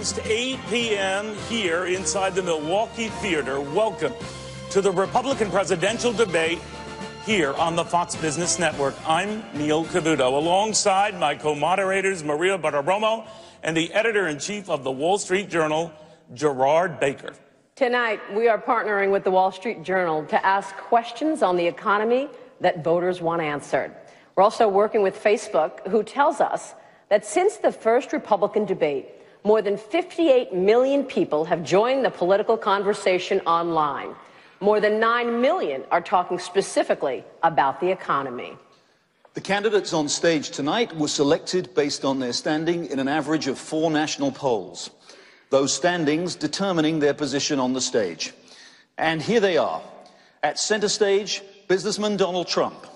Coast, 8 p.m. here inside the Milwaukee Theater. Welcome to the Republican presidential debate here on the Fox Business Network. I'm Neil Cavuto, alongside my co-moderators Maria Bartiromo and the editor-in-chief of the Wall Street Journal, Gerard Baker. Tonight, we are partnering with the Wall Street Journal to ask questions on the economy that voters want answered. We're also working with Facebook, who tells us that since the first Republican debate, more than 58 million people have joined the political conversation online. More than 9 million are talking specifically about the economy. The candidates on stage tonight were selected based on their standing in an average of 4 national polls, those standings determining their position on the stage. And here they are. At center stage, businessman Donald Trump.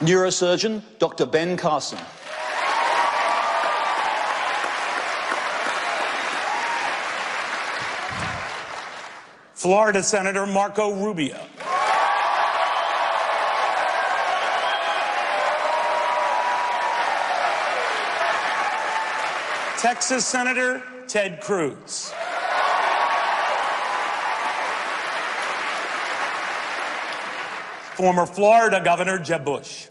Neurosurgeon Dr. Ben Carson. Florida Senator Marco Rubio. Texas Senator Ted Cruz. Former Florida Governor Jeb Bush.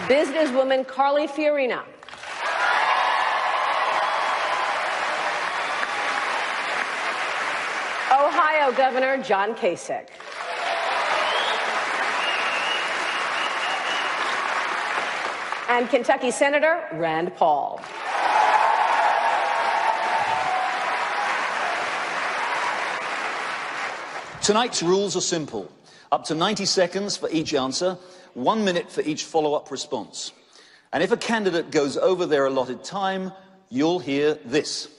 Businesswoman Carly Fiorina. Ohio Governor John Kasich. And Kentucky Senator Rand Paul. Tonight's rules are simple. Up to 90 seconds for each answer, 1 minute for each follow-up response. And if a candidate goes over their allotted time, you'll hear this.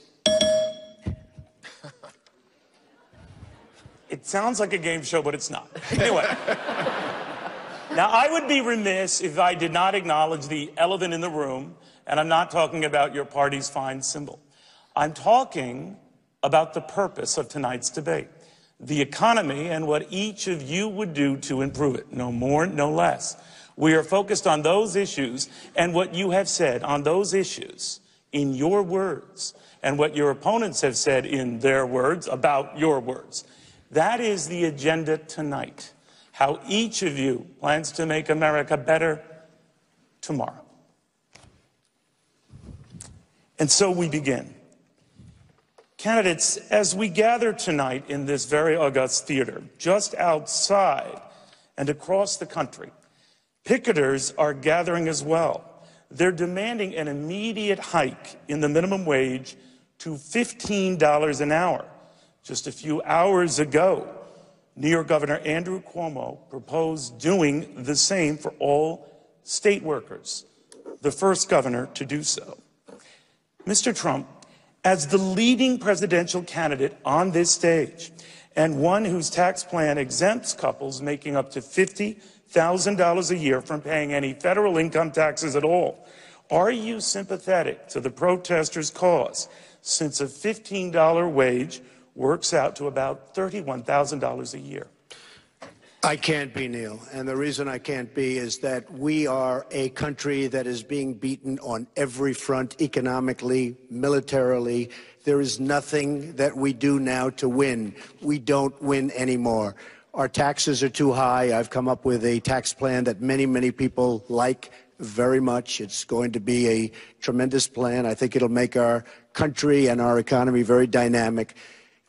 It sounds like a game show, but it's not. Anyway. Now, I would be remiss if I did not acknowledge the elephant in the room, and I'm not talking about your party's fine symbol. I'm talking about the purpose of tonight's debate, the economy and what each of you would do to improve it, no more, no less. We are focused on those issues and what you have said on those issues in your words and what your opponents have said in their words about your words. That is the agenda tonight. How each of you plans to make America better tomorrow. And so we begin. Candidates, as we gather tonight in this very august theater, just outside and across the country, picketers are gathering as well. They're demanding an immediate hike in the minimum wage to $15 an hour. Just a few hours ago, New York Governor Andrew Cuomo proposed doing the same for all state workers, the first governor to do so. Mr. Trump, as the leading presidential candidate on this stage and one whose tax plan exempts couples making up to $50,000 a year from paying any federal income taxes at all, are you sympathetic to the protesters' cause, since a $15 wage works out to about $31,000 a year? I can't be, Neil. And the reason I can't be is that we are a country that is being beaten on every front, economically, militarily. There is nothing that we do now to win. We don't win anymore. Our taxes are too high. I've come up with a tax plan that many, many people like very much. It's going to be a tremendous plan. I think it'll make our country and our economy very dynamic.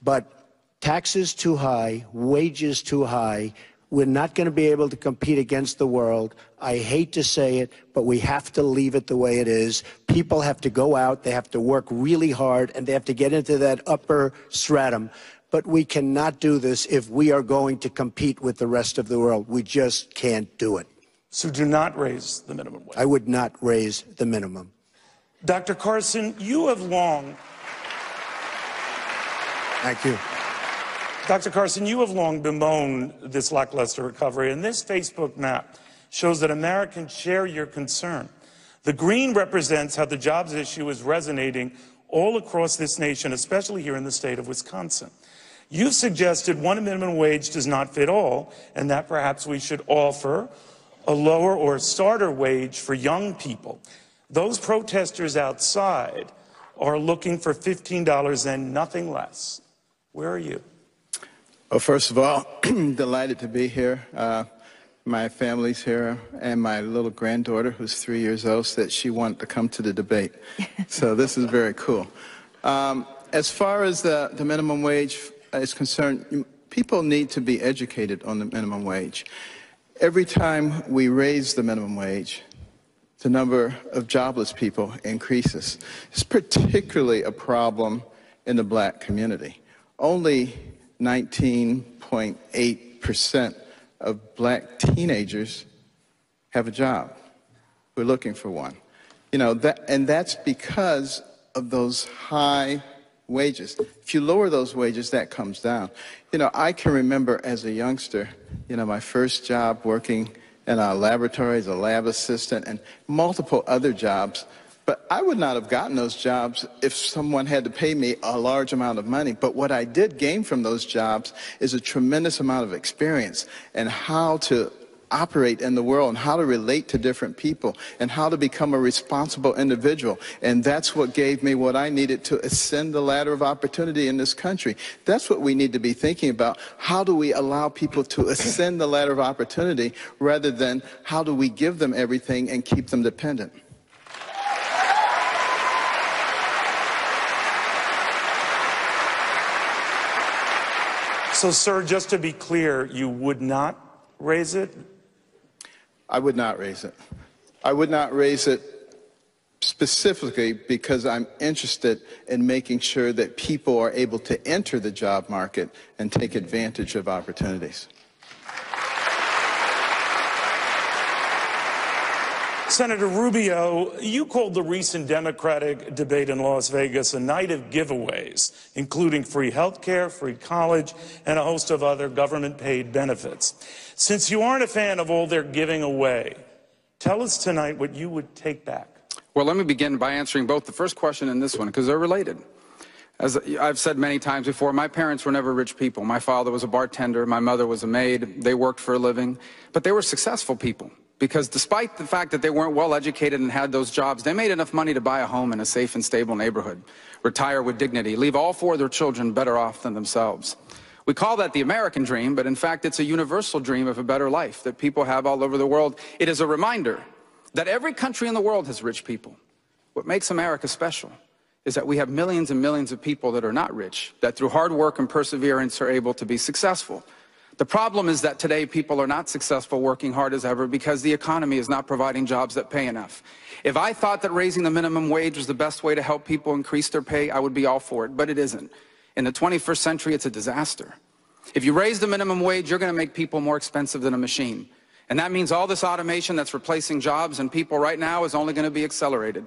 But taxes too high, wages too high, we're not going to be able to compete against the world. I hate to say it, but we have to leave it the way it is. People have to go out, they have to work really hard, and they have to get into that upper stratum. But we cannot do this if we are going to compete with the rest of the world. We just can't do it. So do not raise the minimum wage. I would not raise the minimum. Dr. Carson, you have long... Thank you. Dr. Carson, you have long bemoaned this lackluster recovery, and this Facebook map shows that Americans share your concern. The green represents how the jobs issue is resonating all across this nation, especially here in the state of Wisconsin. You've suggested one minimum wage does not fit all, and that perhaps we should offer a lower or starter wage for young people. Those protesters outside are looking for $15 and nothing less. Where are you? Well, first of all, delighted to be here. My family's here, and my little granddaughter, who's 3 years old, said she wanted to come to the debate. So this is very cool. As far as the minimum wage is concerned, people need to be educated on the minimum wage. Every time we raise the minimum wage, the number of jobless people increases. It's particularly a problem in the black community. Only 19.8% of black teenagers have a job. We're looking for one. You know, and that's because of those high wages. If you lower those wages, that comes down. You know, I can remember as a youngster, you know, my first job working in a laboratory as a lab assistant and multiple other jobs. But I would not have gotten those jobs if someone had to pay me a large amount of money. But what I did gain from those jobs is a tremendous amount of experience and how to operate in the world and how to relate to different people and how to become a responsible individual. And that's what gave me what I needed to ascend the ladder of opportunity in this country. That's what we need to be thinking about. How do we allow people to ascend the ladder of opportunity rather than how do we give them everything and keep them dependent? So, sir, just to be clear, you would not raise it? I would not raise it. I would not raise it specifically because I'm interested in making sure that people are able to enter the job market and take advantage of opportunities. Senator Rubio, you called the recent Democratic debate in Las Vegas a night of giveaways, including free health care, free college, and a host of other government-paid benefits. Since you aren't a fan of all they're giving away, tell us tonight what you would take back. Well, let me begin by answering both the first question and this one, because they're related. As I've said many times before, my parents were never rich people. My father was a bartender, my mother was a maid, they worked for a living, but they were successful people. Because despite the fact that they weren't well educated and had those jobs, they made enough money to buy a home in a safe and stable neighborhood, retire with dignity, leave all four of their children better off than themselves. We call that the American dream, but in fact it's a universal dream of a better life that people have all over the world. It is a reminder that every country in the world has rich people. What makes America special is that we have millions and millions of people that are not rich, that through hard work and perseverance are able to be successful. The problem is that today people are not successful working hard as ever because the economy is not providing jobs that pay enough. If I thought that raising the minimum wage was the best way to help people increase their pay, I would be all for it, but it isn't. In the 21st century, it's a disaster. If you raise the minimum wage, you're going to make people more expensive than a machine. And that means all this automation that's replacing jobs and people right now is only going to be accelerated.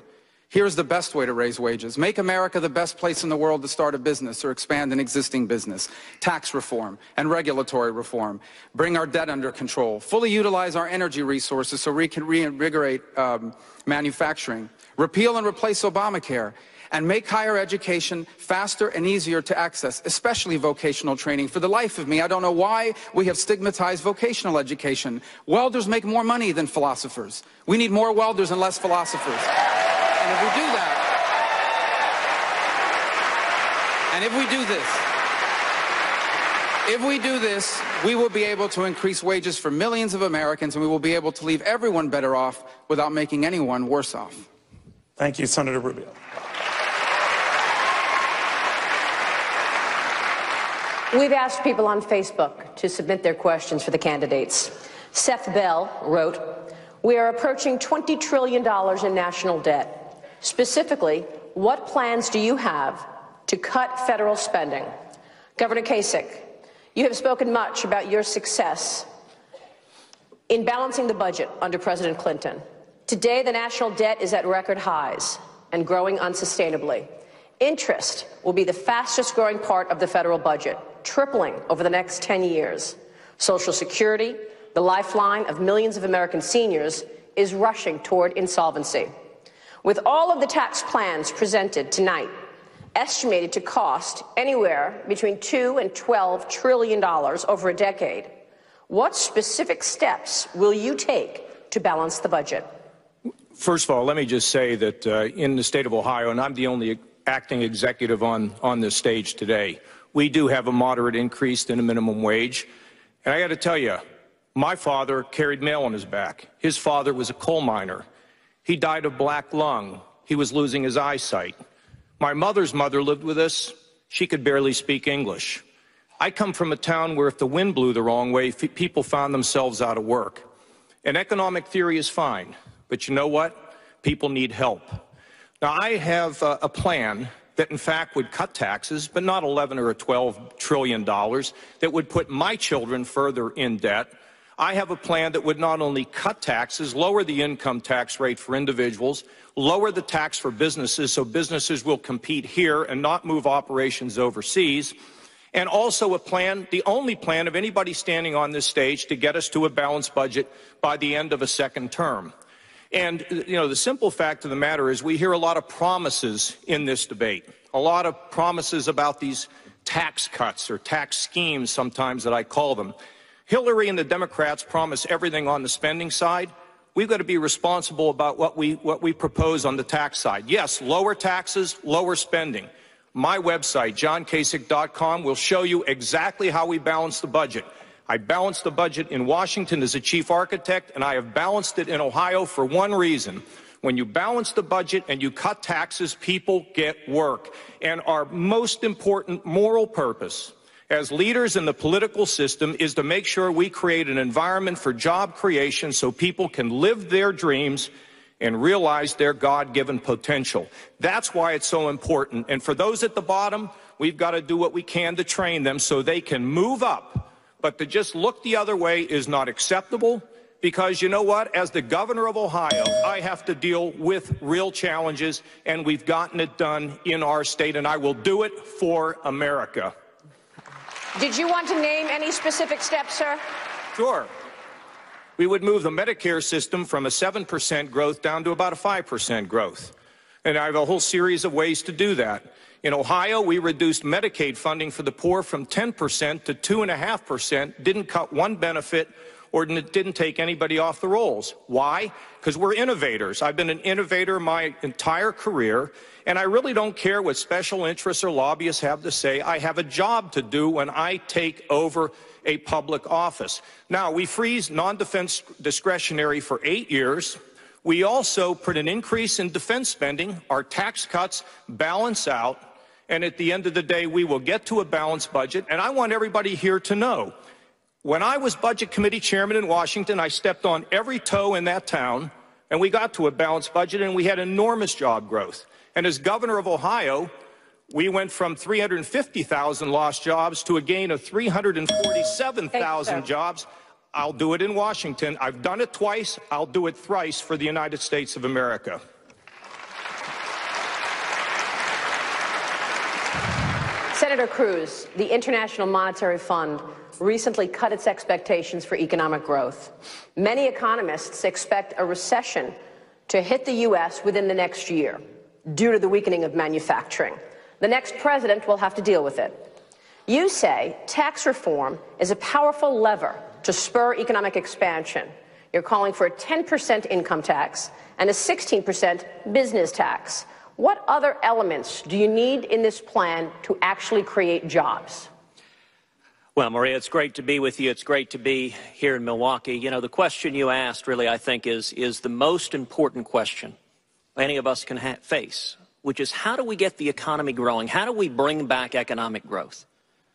Here's the best way to raise wages. Make America the best place in the world to start a business or expand an existing business. Tax reform and regulatory reform. Bring our debt under control. Fully utilize our energy resources so we can reinvigorate manufacturing. Repeal and replace Obamacare. And make higher education faster and easier to access, especially vocational training. For the life of me, I don't know why we have stigmatized vocational education. Welders make more money than philosophers. We need more welders and less philosophers. And if we do that, and if we do this, we will be able to increase wages for millions of Americans, and we will be able to leave everyone better off without making anyone worse off. Thank you, Senator Rubio. We've asked people on Facebook to submit their questions for the candidates. Seth Bell wrote, "We are approaching $20 trillion in national debt. Specifically, what plans do you have to cut federal spending?" Governor Kasich, you have spoken much about your success in balancing the budget under President Clinton. Today, the national debt is at record highs and growing unsustainably. Interest will be the fastest growing part of the federal budget, tripling over the next 10 years. Social Security, the lifeline of millions of American seniors, is rushing toward insolvency. With all of the tax plans presented tonight, estimated to cost anywhere between $2 and $12 trillion over a decade. What specific steps will you take to balance the budget? First of all, let me just say that in the state of Ohio, and I'm the only acting executive on this stage today, we do have a moderate increase in the minimum wage. And I got to tell you, my father carried mail on his back. His father was a coal miner. He died of black lung. He was losing his eyesight. My mother's mother lived with us. She could barely speak English. I come from a town where if the wind blew the wrong way, people found themselves out of work. And economic theory is fine, but you know what? People need help. Now, I have a plan that, in fact, would cut taxes, but not 11 or $12 trillion, that would put my children further in debt. I have a plan that would not only cut taxes, lower the income tax rate for individuals, lower the tax for businesses so businesses will compete here and not move operations overseas, and also a plan, the only plan of anybody standing on this stage, to get us to a balanced budget by the end of a second term. And, you know, the simple fact of the matter is we hear a lot of promises in this debate, a lot of promises about these tax cuts or tax schemes sometimes that I call them. Hillary and the Democrats promise everything on the spending side. We've got to be responsible about what we propose on the tax side. Yes, lower taxes, lower spending. My website, johnkasich.com, will show you exactly how we balance the budget. I balanced the budget in Washington as a chief architect, and I have balanced it in Ohio for one reason. When you balance the budget and you cut taxes, people get work. And our most important moral purpose as leaders in the political system is to make sure we create an environment for job creation so people can live their dreams and realize their God-given potential. That's why it's so important. And for those at the bottom, we've got to do what we can to train them so they can move up. But to just look the other way is not acceptable, because you know what? As the governor of Ohio, I have to deal with real challenges, and we've gotten it done in our state, and I will do it for America. Did you want to name any specific steps, sir? Sure. We would move the Medicare system from a 7% growth down to about a 5% growth. And I have a whole series of ways to do that. In Ohio, we reduced Medicaid funding for the poor from 10% to 2.5%, didn't cut one benefit, or didn't take anybody off the rolls. Why? Because we're innovators. I've been an innovator my entire career, and I really don't care what special interests or lobbyists have to say. I have a job to do when I take over a public office. Now, we freeze non-defense discretionary for 8 years. We also put an increase in defense spending. Our tax cuts balance out, and at the end of the day, we will get to a balanced budget. And I want everybody here to know, when I was Budget Committee Chairman in Washington, I stepped on every toe in that town, and we got to a balanced budget, and we had enormous job growth. And as governor of Ohio, we went from 350,000 lost jobs to a gain of 347,000 jobs. I'll do it in Washington. I've done it twice. I'll do it thrice for the United States of America. Senator Cruz, the International Monetary Fund recently cut its expectations for economic growth. Many economists expect a recession to hit the U.S. within the next year due to the weakening of manufacturing. The next president will have to deal with it. You say tax reform is a powerful lever to spur economic expansion. You're calling for a 10% income tax and a 16% business tax. What other elements do you need in this plan to actually create jobs? Well, Maria, it's great to be with you. It's great to be here in Milwaukee. You know, the question you asked really, I think, is the most important question any of us can face, which is how do we get the economy growing? How do we bring back economic growth?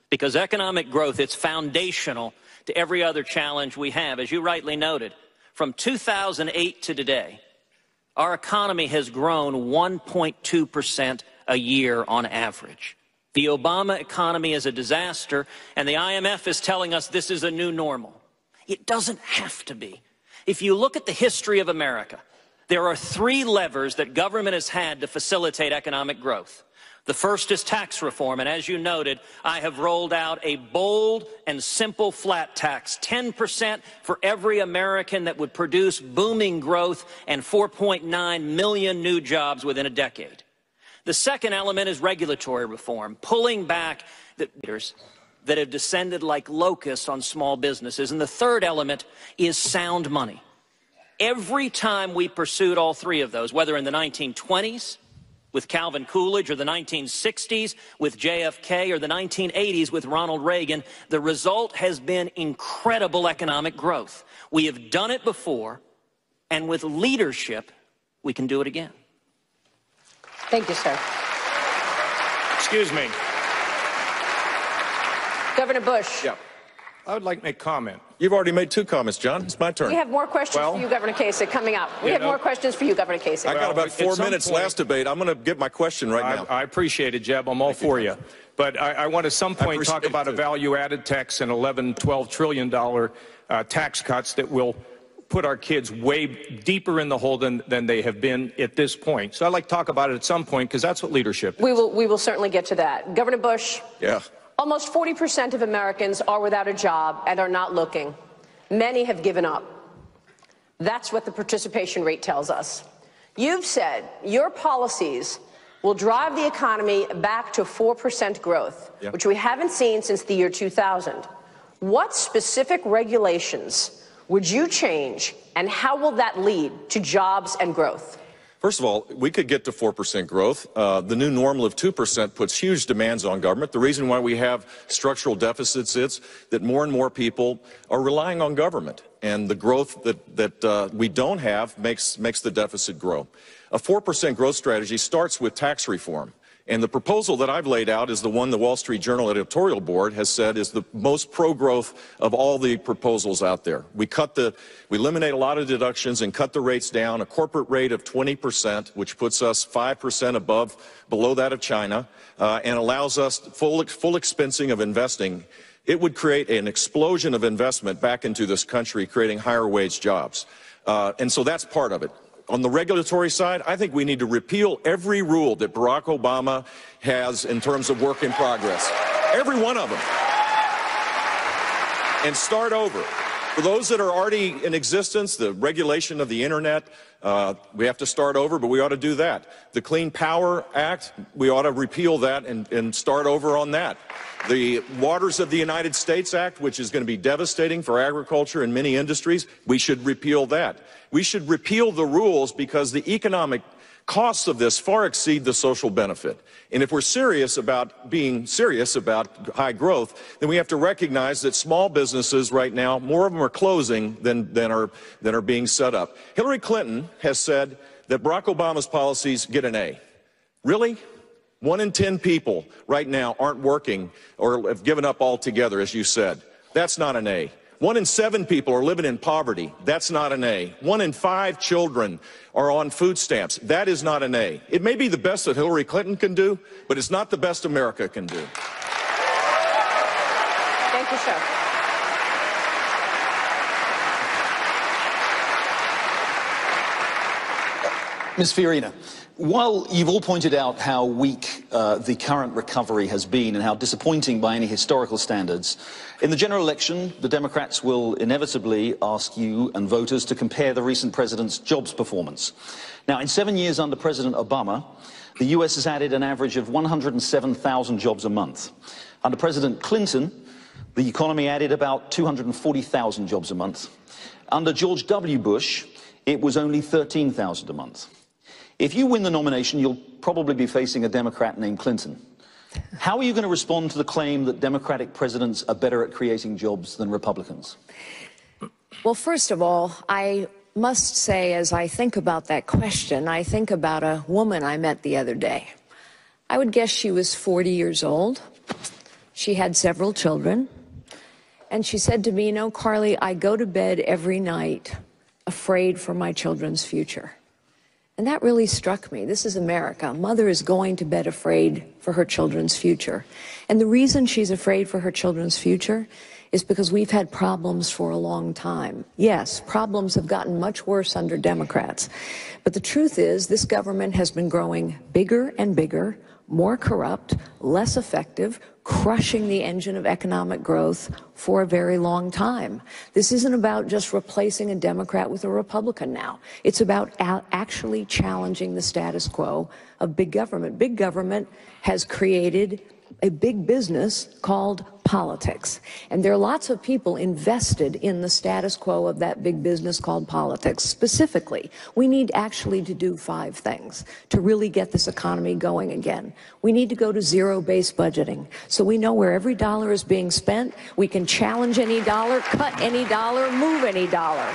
Because economic growth, it's foundational to every other challenge we have. As you rightly noted, from 2008 to today, our economy has grown 1.2% a year on average. The Obama economy is a disaster, and the IMF is telling us this is a new normal. It doesn't have to be. If you look at the history of America, there are 3 levers that government has had to facilitate economic growth. The first is tax reform, and as you noted, I have rolled out a bold and simple flat tax, 10% for every American, that would produce booming growth and 4.9 million new jobs within a decade. The second element is regulatory reform, pulling back the leaders that have descended like locusts on small businesses. And the third element is sound money. Every time we pursued all three of those, whether in the 1920s with Calvin Coolidge, or the 1960s with JFK, or the 1980s with Ronald Reagan, the result has been incredible economic growth. We have done it before, and with leadership, we can do it again. Thank you, sir. Excuse me. Governor Bush. Yeah. I would like to make a comment. You've already made two comments, John. It's my turn. We have more questions for you, Governor Kasich, coming up. We have more questions for you, Governor Kasich. I got about 4 minutes point, last debate. I'm going to get my question right now. I appreciate it, Jeb. I'm all for you. But I want at some point talk about a value-added tax and $11, $12 trillion tax cuts that will put our kids way deeper in the hole than they have been at this point. So I'd like to talk about it at some point, because that's what leadership is. We will certainly get to that. Governor Bush. Yeah. Almost 40% of Americans are without a job and are not looking. Many have given up. That's what the participation rate tells us. You've said your policies will drive the economy back to 4% growth, which we haven't seen since the year 2000. What specific regulations would you change, and how will that lead to jobs and growth? First of all, we could get to 4% growth. The new normal of 2% puts huge demands on government. The reason why we have structural deficits is that more and more people are relying on government, and the growth that we don't have makes the deficit grow. A 4% growth strategy starts with tax reform. And the proposal that I've laid out is the one the Wall Street Journal editorial board has said is the most pro-growth of all the proposals out there. We eliminate a lot of deductions and cut the rates down, a corporate rate of 20%, which puts us 5% below that of China, and allows us full expensing of investing. It would create an explosion of investment back into this country, creating higher wage jobs. And so that's part of it. On the regulatory side, I think we need to repeal every rule that Barack Obama has in terms of work in progress. Every one of them. And start over. For those that are already in existence, the regulation of the internet, we have to start over, but we ought to do that. The Clean Power Act, we ought to repeal that and start over on that. The Waters of the United States Act, which is going to be devastating for agriculture and many industries, we should repeal that. We should repeal the rules because the economic costs of this far exceed the social benefit. And if we're serious about being serious about high growth, then we have to recognize that small businesses right now, more of them are closing than are being set up. Hillary Clinton has said that Barack Obama's policies get an A. Really? 1 in 10 people right now aren't working or have given up altogether, as you said. That's not an A. 1 in 7 people are living in poverty. That's not an A. 1 in 5 children are on food stamps. That is not an A. It may be the best that Hillary Clinton can do, but it's not the best America can do. Thank you, sir. Ms. Fiorina, while you've all pointed out how weak the current recovery has been and how disappointing by any historical standards, in the general election, the Democrats will inevitably ask you and voters to compare the recent president's jobs performance. Now, in 7 years under President Obama, the U.S. has added an average of 107,000 jobs a month. Under President Clinton, the economy added about 240,000 jobs a month. Under George W. Bush, it was only 13,000 a month. If you win the nomination, you'll probably be facing a Democrat named Clinton. How are you going to respond to the claim that Democratic presidents are better at creating jobs than Republicans? Well, first of all, I must say, as I think about that question, I think about a woman I met the other day. I would guess she was 40 years old. She had several children. And she said to me, you know, Carly, I go to bed every night afraid for my children's future. And that really struck me. This is America. A mother is going to bed afraid for her children's future. And the reason she's afraid for her children's future is because we've had problems for a long time. Yes, problems have gotten much worse under Democrats. But the truth is, this government has been growing bigger and bigger, more corrupt, less effective, crushing the engine of economic growth for a very long time. This isn't about just replacing a Democrat with a Republican now. It's about actually challenging the status quo of big government. Big government has created a big business called politics. And there are lots of people invested in the status quo of that big business called politics. Specifically, we need actually to do 5 things to really get this economy going again. We need to go to zero-based budgeting, so we know where every dollar is being spent. We can challenge any dollar, cut any dollar, move any dollar.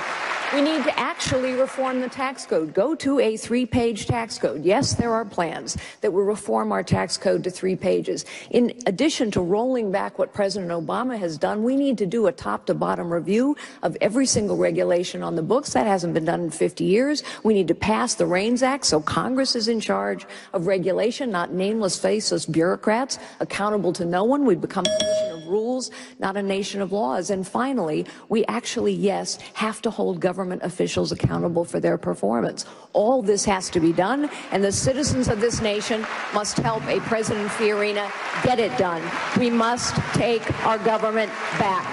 We need to actually reform the tax code. Go to a 3-page tax code. Yes, there are plans that will reform our tax code to 3 pages. In addition to rolling back what President Obama has done, we need to do a top-to-bottom review of every single regulation on the books. That hasn't been done in 50 years. We need to pass the REINS Act so Congress is in charge of regulation, not nameless, faceless bureaucrats accountable to no one. We've become a nation of rules, not a nation of laws. And finally, we actually, yes, have to hold government officials accountable for their performance. All this has to be done, and the citizens of this nation must help a President Fiorina get it done. We must take our government back.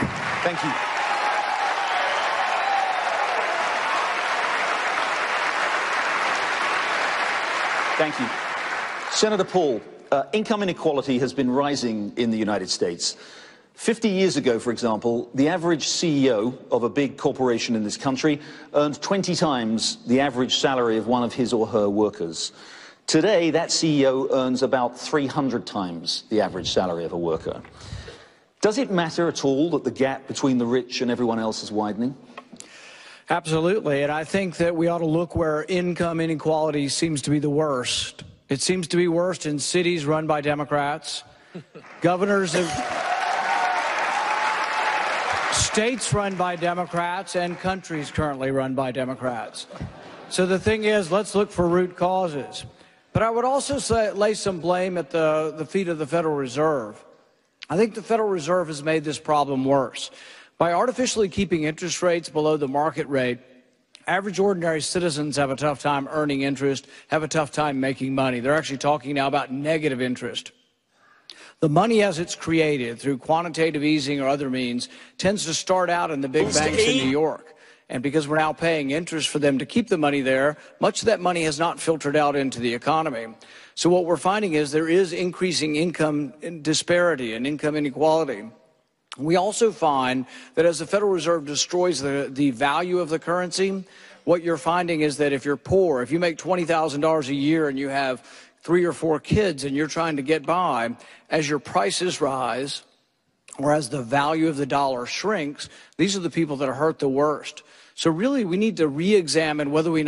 Thank you. Thank you. Senator Paul, income inequality has been rising in the United States. 50 years ago, for example, the average CEO of a big corporation in this country earned 20 times the average salary of one of his or her workers. Today, that CEO earns about 300 times the average salary of a worker. Does it matter at all that the gap between the rich and everyone else is widening? Absolutely, and I think that we ought to look where income inequality seems to be the worst. It seems to be worst in cities run by Democrats, governors of states run by Democrats, and countries currently run by Democrats. So the thing is, let's look for root causes. But I would also lay some blame at the feet of the Federal Reserve. I think the Federal Reserve has made this problem worse. By artificially keeping interest rates below the market rate, average ordinary citizens have a tough time earning interest, have a tough time making money. They're actually talking now about negative interest. The money as it's created through quantitative easing or other means tends to start out in the big banks in New York. And because we're now paying interest for them to keep the money there, much of that money has not filtered out into the economy. So what we're finding is there is increasing income disparity and income inequality. We also find that as the Federal Reserve destroys the value of the currency, what you're finding is that if you're poor, if you make $20,000 a year and you have 3 or 4 kids and you're trying to get by, as your prices rise or as the value of the dollar shrinks, these are the people that are hurt the worst. So really we need to re-examine whether we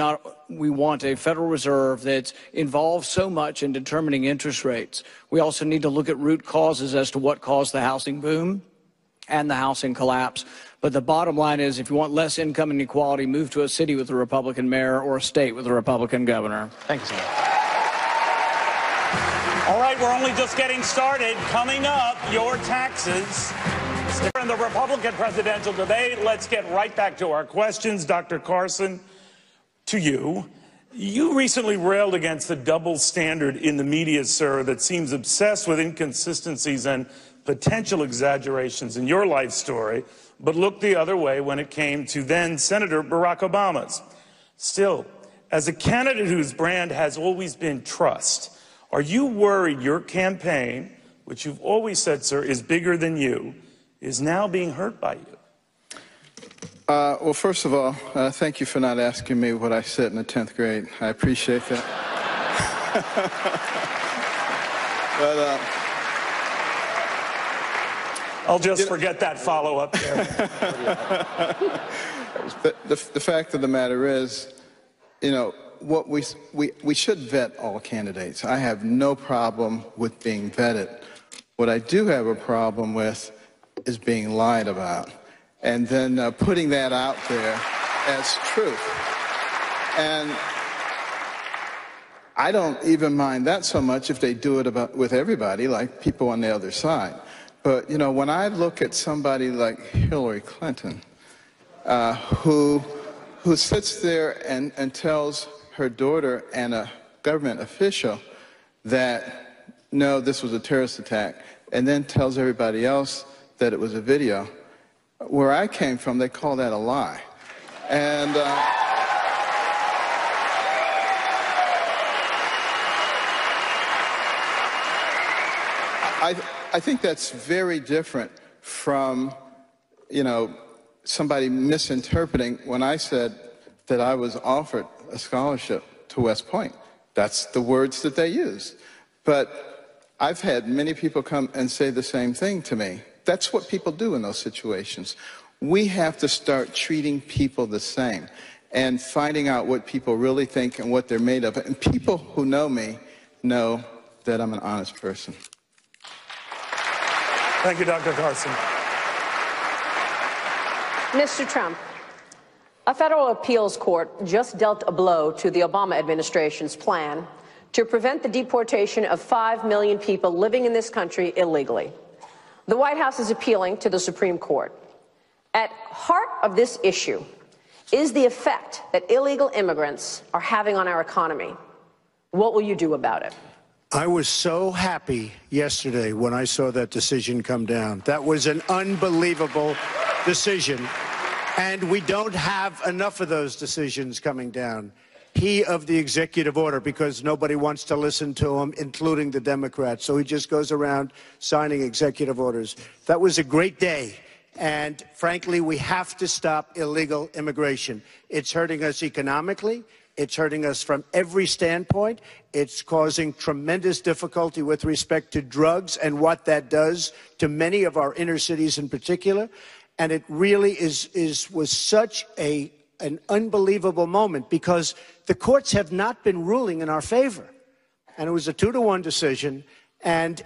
want a Federal Reserve that's involved so much in determining interest rates. We also need to look at root causes as to what caused the housing boom and the housing collapse. But the bottom line is, if you want less income inequality, move to a city with a Republican mayor or a state with a Republican governor. Thank you, sir. All right, we're only just getting started. Coming up, your taxes. In the Republican presidential debate, let's get right back to our questions. Dr. Carson, to you. You recently railed against the double standard in the media, sir, that seems obsessed with inconsistencies and potential exaggerations in your life story, but looked the other way when it came to then Senator Barack Obama's. Still, as a candidate whose brand has always been trust, are you worried your campaign, which you've always said, sir, is bigger than you, is now being hurt by you? Well, first of all, thank you for not asking me what I said in the 10th grade. I appreciate that. But, I'll just forget that follow-up there. the fact of the matter is, you know, what we should vet all candidates. I have no problem with being vetted. What I do have a problem with is being lied about and then putting that out there as truth. And I don't even mind that so much if they do it with everybody, like people on the other side. But, you know, when I look at somebody like Hillary Clinton, who sits there and tells her daughter and a government official that, no, this was a terrorist attack, and then tells everybody else that it was a video. Where I came from, they call that a lie. And I think that's very different from, somebody misinterpreting when I said that I was offered a scholarship to West Point. That's the words that they use. But I've had many people come and say the same thing to me. That's what people do in those situations. We have to start treating people the same and finding out what people really think and what they're made of. And people who know me know that I'm an honest person. Thank you, Dr. Carson. Mr. Trump, a federal appeals court just dealt a blow to the Obama administration's plan to prevent the deportation of 5 million people living in this country illegally. The White House is appealing to the Supreme Court. At heart of this issue is the effect that illegal immigrants are having on our economy. What will you do about it? I was so happy yesterday when I saw that decision come down. That was an unbelievable decision, and we don't have enough of those decisions coming down. He of the executive order, because nobody wants to listen to him, including the Democrats. So he just goes around signing executive orders. That was a great day. And frankly, we have to stop illegal immigration. It's hurting us economically. It's hurting us from every standpoint. It's causing tremendous difficulty with respect to drugs and what that does to many of our inner cities in particular. And it really was such an unbelievable moment because the courts have not been ruling in our favor. And it was a 2-to-1 decision, and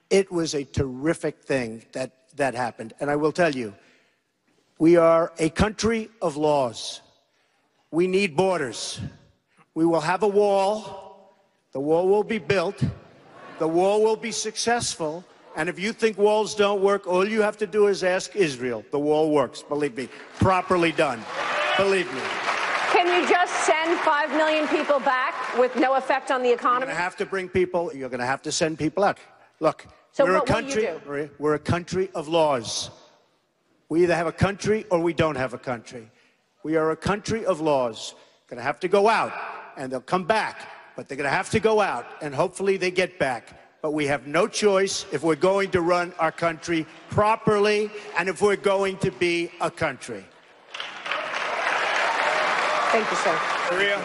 it was a terrific thing that happened. And I will tell you, we are a country of laws. We need borders. We will have a wall. The wall will be built. The wall will be successful. And if you think walls don't work, all you have to do is ask Israel. The wall works, believe me, properly done. Believe me. Can you just send 5 million people back with no effect on the economy? You're going to have to bring people, you're going to have to send people out. Look, so we're what a country, will you do? Maria, we're a country of laws. We either have a country or we don't have a country. We are a country of laws. Going to have to go out, and they'll come back, but they're going to have to go out, and hopefully they get back. But we have no choice if we're going to run our country properly and if we're going to be a country. Thank you, sir. Maria,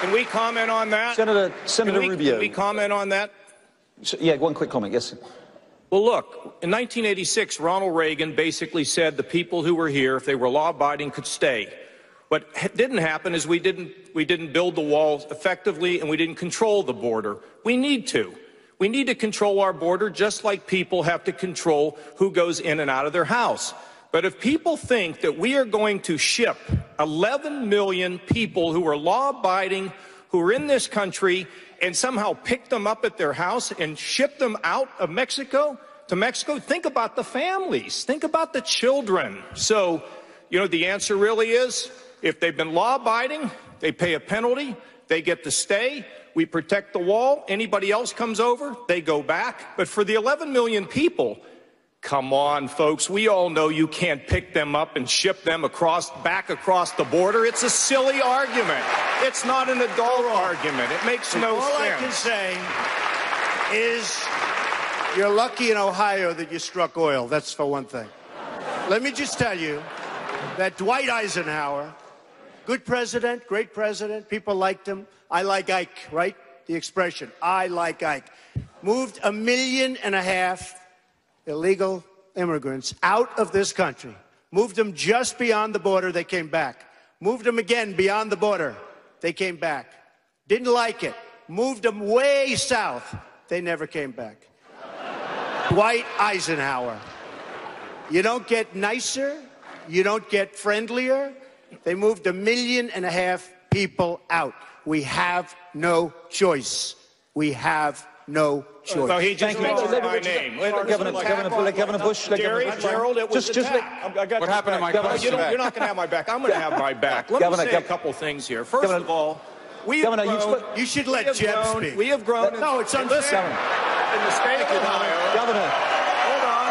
can we comment on that? Senator Rubio. Can we comment on that? Yeah, one quick comment, yes. Well, look, in 1986, Ronald Reagan basically said the people who were here, if they were law-abiding, could stay. What didn't happen is we didn't build the walls effectively, and we didn't control the border. We need to. We need to control our border just like people have to control who goes in and out of their house. But if people think that we are going to ship 11 million people who are law-abiding, who are in this country, and somehow pick them up at their house and ship them out of Mexico to Mexico, think about the families. Think about the children. So, the answer really is, if they've been law-abiding, they pay a penalty, they get to stay, we protect the wall, anybody else comes over, they go back. But for the 11 million people, come on, folks, we all know you can't pick them up and ship them back across the border. It's a silly argument. It's not an adult argument. It makes no sense. All I can say is you're lucky in Ohio that you struck oil. That's for one thing. Let me just tell you that Dwight Eisenhower, good president, great president, people liked him. I like Ike, right? The expression, I like Ike. Moved 1.5 million illegal immigrants out of this country. Moved them just beyond the border, they came back. Moved them again beyond the border, they came back. Didn't like it. Moved them way south, they never came back. Dwight Eisenhower. You don't get nicer, you don't get friendlier. They moved 1.5 million people out. We have no choice. We have no choice. So he just mentioned my name. Governor Bush. Gerald, it was what happened to my question? You're not going to have my back. I'm going to have my back. Let me say a couple things here. First of all, we have grown. You should let Jeb speak. We have grown. No, it's unfair. in the state of Ohio, Governor. hold on.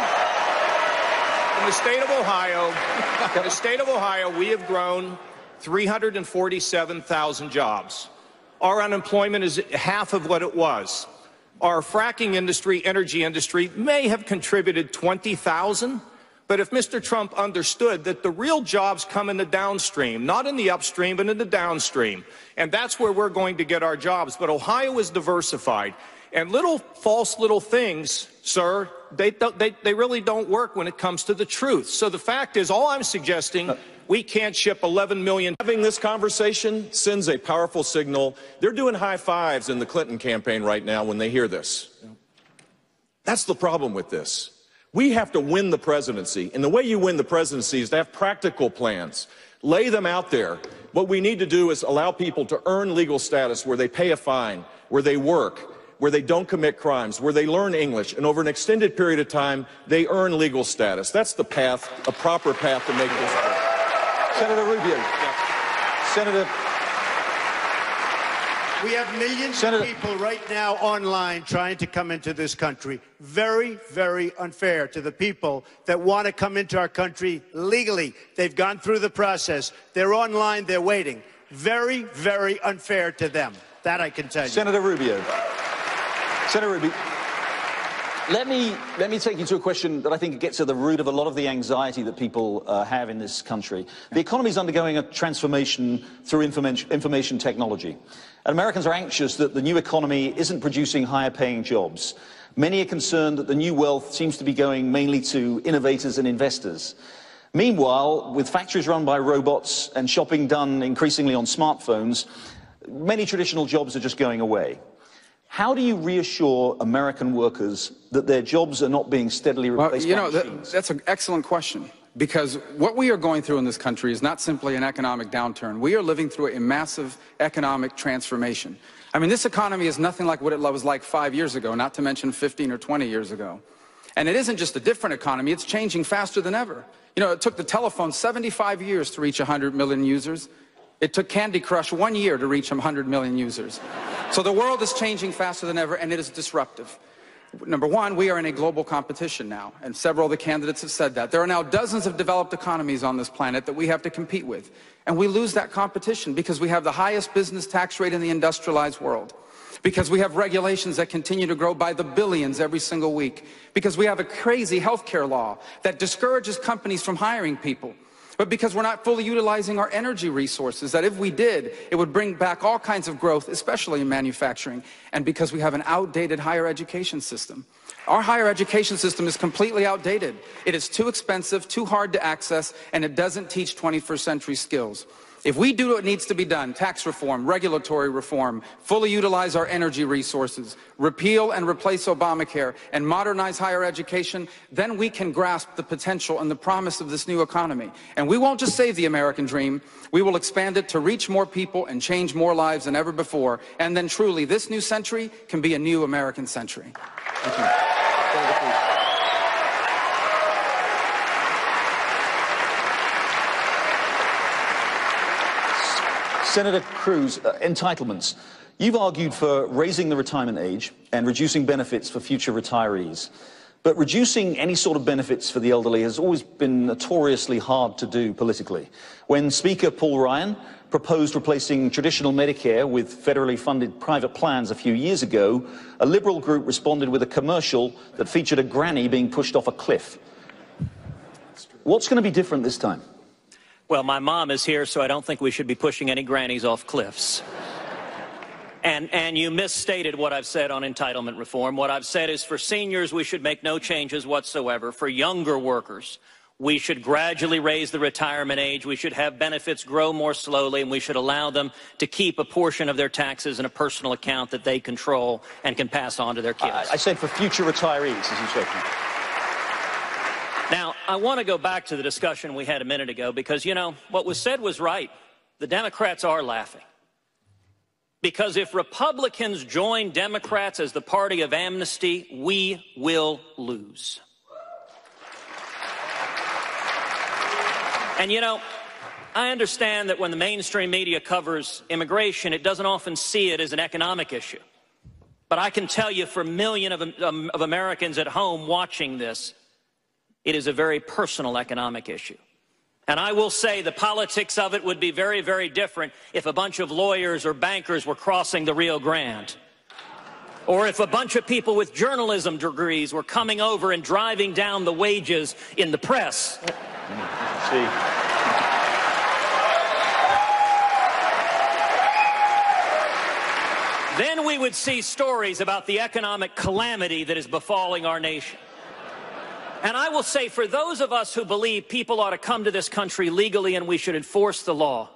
In the state of Ohio, we have grown 347,000 jobs. Our unemployment is half of what it was. Our fracking industry, energy industry, may have contributed 20,000. But if Mr. Trump understood that the real jobs come in the downstream, not in the upstream, but in the downstream, and that's where we're going to get our jobs. But Ohio is diversified. And little things, sir, they really don't work when it comes to the truth. So the fact is, all I'm suggesting, we can't ship 11 million. Having this conversation sends a powerful signal. They're doing high fives in the Clinton campaign right now when they hear this. That's the problem with this. We have to win the presidency, and the way you win the presidency is to have practical plans. Lay them out there. What we need to do is allow people to earn legal status where they pay a fine, where they work, where they don't commit crimes, where they learn English, and over an extended period of time, they earn legal status. That's the path, a proper path to make this work. Senator Rubio. Yeah. Senator. We have millions of people right now online trying to come into this country. Very, very unfair to the people that want to come into our country legally. They've gone through the process. They're online. They're waiting. Very, very unfair to them. That I can tell you. Senator Rubio. Senator Rubio. Let me take you to a question that I think gets at the root of a lot of the anxiety that people have in this country. The economy is undergoing a transformation through information technology. And Americans are anxious that the new economy isn't producing higher-paying jobs. Many are concerned that the new wealth seems to be going mainly to innovators and investors. Meanwhile, with factories run by robots and shopping done increasingly on smartphones, many traditional jobs are just going away. How do you reassure American workers that their jobs are not being steadily replaced by machines? That's an excellent question, because what we are going through in this country is not simply an economic downturn. We are living through a massive economic transformation. I mean, this economy is nothing like what it was like 5 years ago, not to mention 15 or 20 years ago. And it isn't just a different economy, it's changing faster than ever. You know, it took the telephone 75 years to reach 100 million users. It took Candy Crush 1 year to reach 100 million users. So the world is changing faster than ever, and it is disruptive. Number one, we are in a global competition now, and several of the candidates have said that. There are now dozens of developed economies on this planet that we have to compete with, and we lose that competition because we have the highest business tax rate in the industrialized world, because we have regulations that continue to grow by the billions every single week, because we have a crazy healthcare law that discourages companies from hiring people, but because we're not fully utilizing our energy resources, that if we did, it would bring back all kinds of growth, especially in manufacturing, and because we have an outdated higher education system. Our higher education system is completely outdated. It is too expensive, too hard to access, and it doesn't teach 21st century skills. If we do what needs to be done, tax reform, regulatory reform, fully utilize our energy resources, repeal and replace Obamacare, and modernize higher education, then we can grasp the potential and the promise of this new economy. And we won't just save the American dream, we will expand it to reach more people and change more lives than ever before. And then truly, this new century can be a new American century. Thank you. Senator Cruz, entitlements. You've argued for raising the retirement age and reducing benefits for future retirees. But reducing any sort of benefits for the elderly has always been notoriously hard to do politically. When Speaker Paul Ryan proposed replacing traditional Medicare with federally funded private plans a few years ago, a Liberal group responded with a commercial that featured a granny being pushed off a cliff. What's going to be different this time? Well, my mom is here, so I don't think we should be pushing any grannies off cliffs. And you misstated what I've said on entitlement reform. What I've said is for seniors, we should make no changes whatsoever. For younger workers, we should gradually raise the retirement age. We should have benefits grow more slowly, and we should allow them to keep a portion of their taxes in a personal account that they control and can pass on to their kids. I said for future retirees, as you said. Now, I want to go back to the discussion we had a minute ago because, you know, what was said was right. The Democrats are laughing. Because if Republicans join Democrats as the party of amnesty, we will lose. And, you know, I understand that when the mainstream media covers immigration, it doesn't often see it as an economic issue. But I can tell you, for millions of Americans at home watching this, it is a very personal economic issue. And I will say the politics of it would be very, very different if a bunch of lawyers or bankers were crossing the Rio Grande, or if a bunch of people with journalism degrees were coming over and driving down the wages in the press. Then we would see stories about the economic calamity that is befalling our nation. And I will say, for those of us who believe people ought to come to this country legally and we should enforce the law,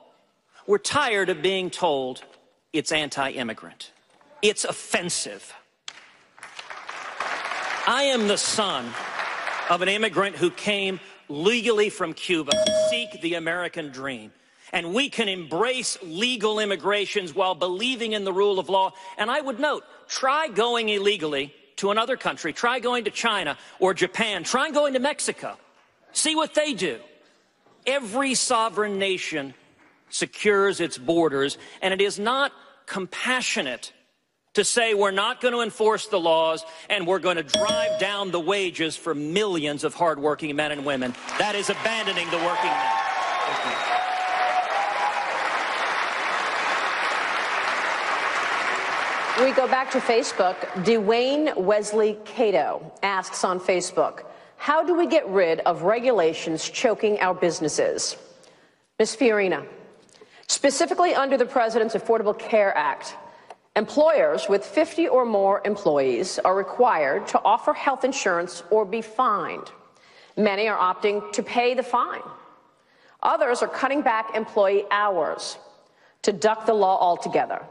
we're tired of being told it's anti-immigrant. It's offensive. I am the son of an immigrant who came legally from Cuba to seek the American dream. And we can embrace legal immigrations while believing in the rule of law. And I would note, try going illegally to another country. Try going to China or Japan. Try going to Mexico. See what they do. Every sovereign nation secures its borders, and it is not compassionate to say we're not going to enforce the laws and we're going to drive down the wages for millions of hardworking men and women. That is abandoning the working man. We go back to Facebook. Dwayne Wesley Cato asks on Facebook, how do we get rid of regulations choking our businesses? Ms. Fiorina, specifically under the President's Affordable Care Act, employers with 50 or more employees are required to offer health insurance or be fined. Many are opting to pay the fine. Others are cutting back employee hours to duck the law altogether.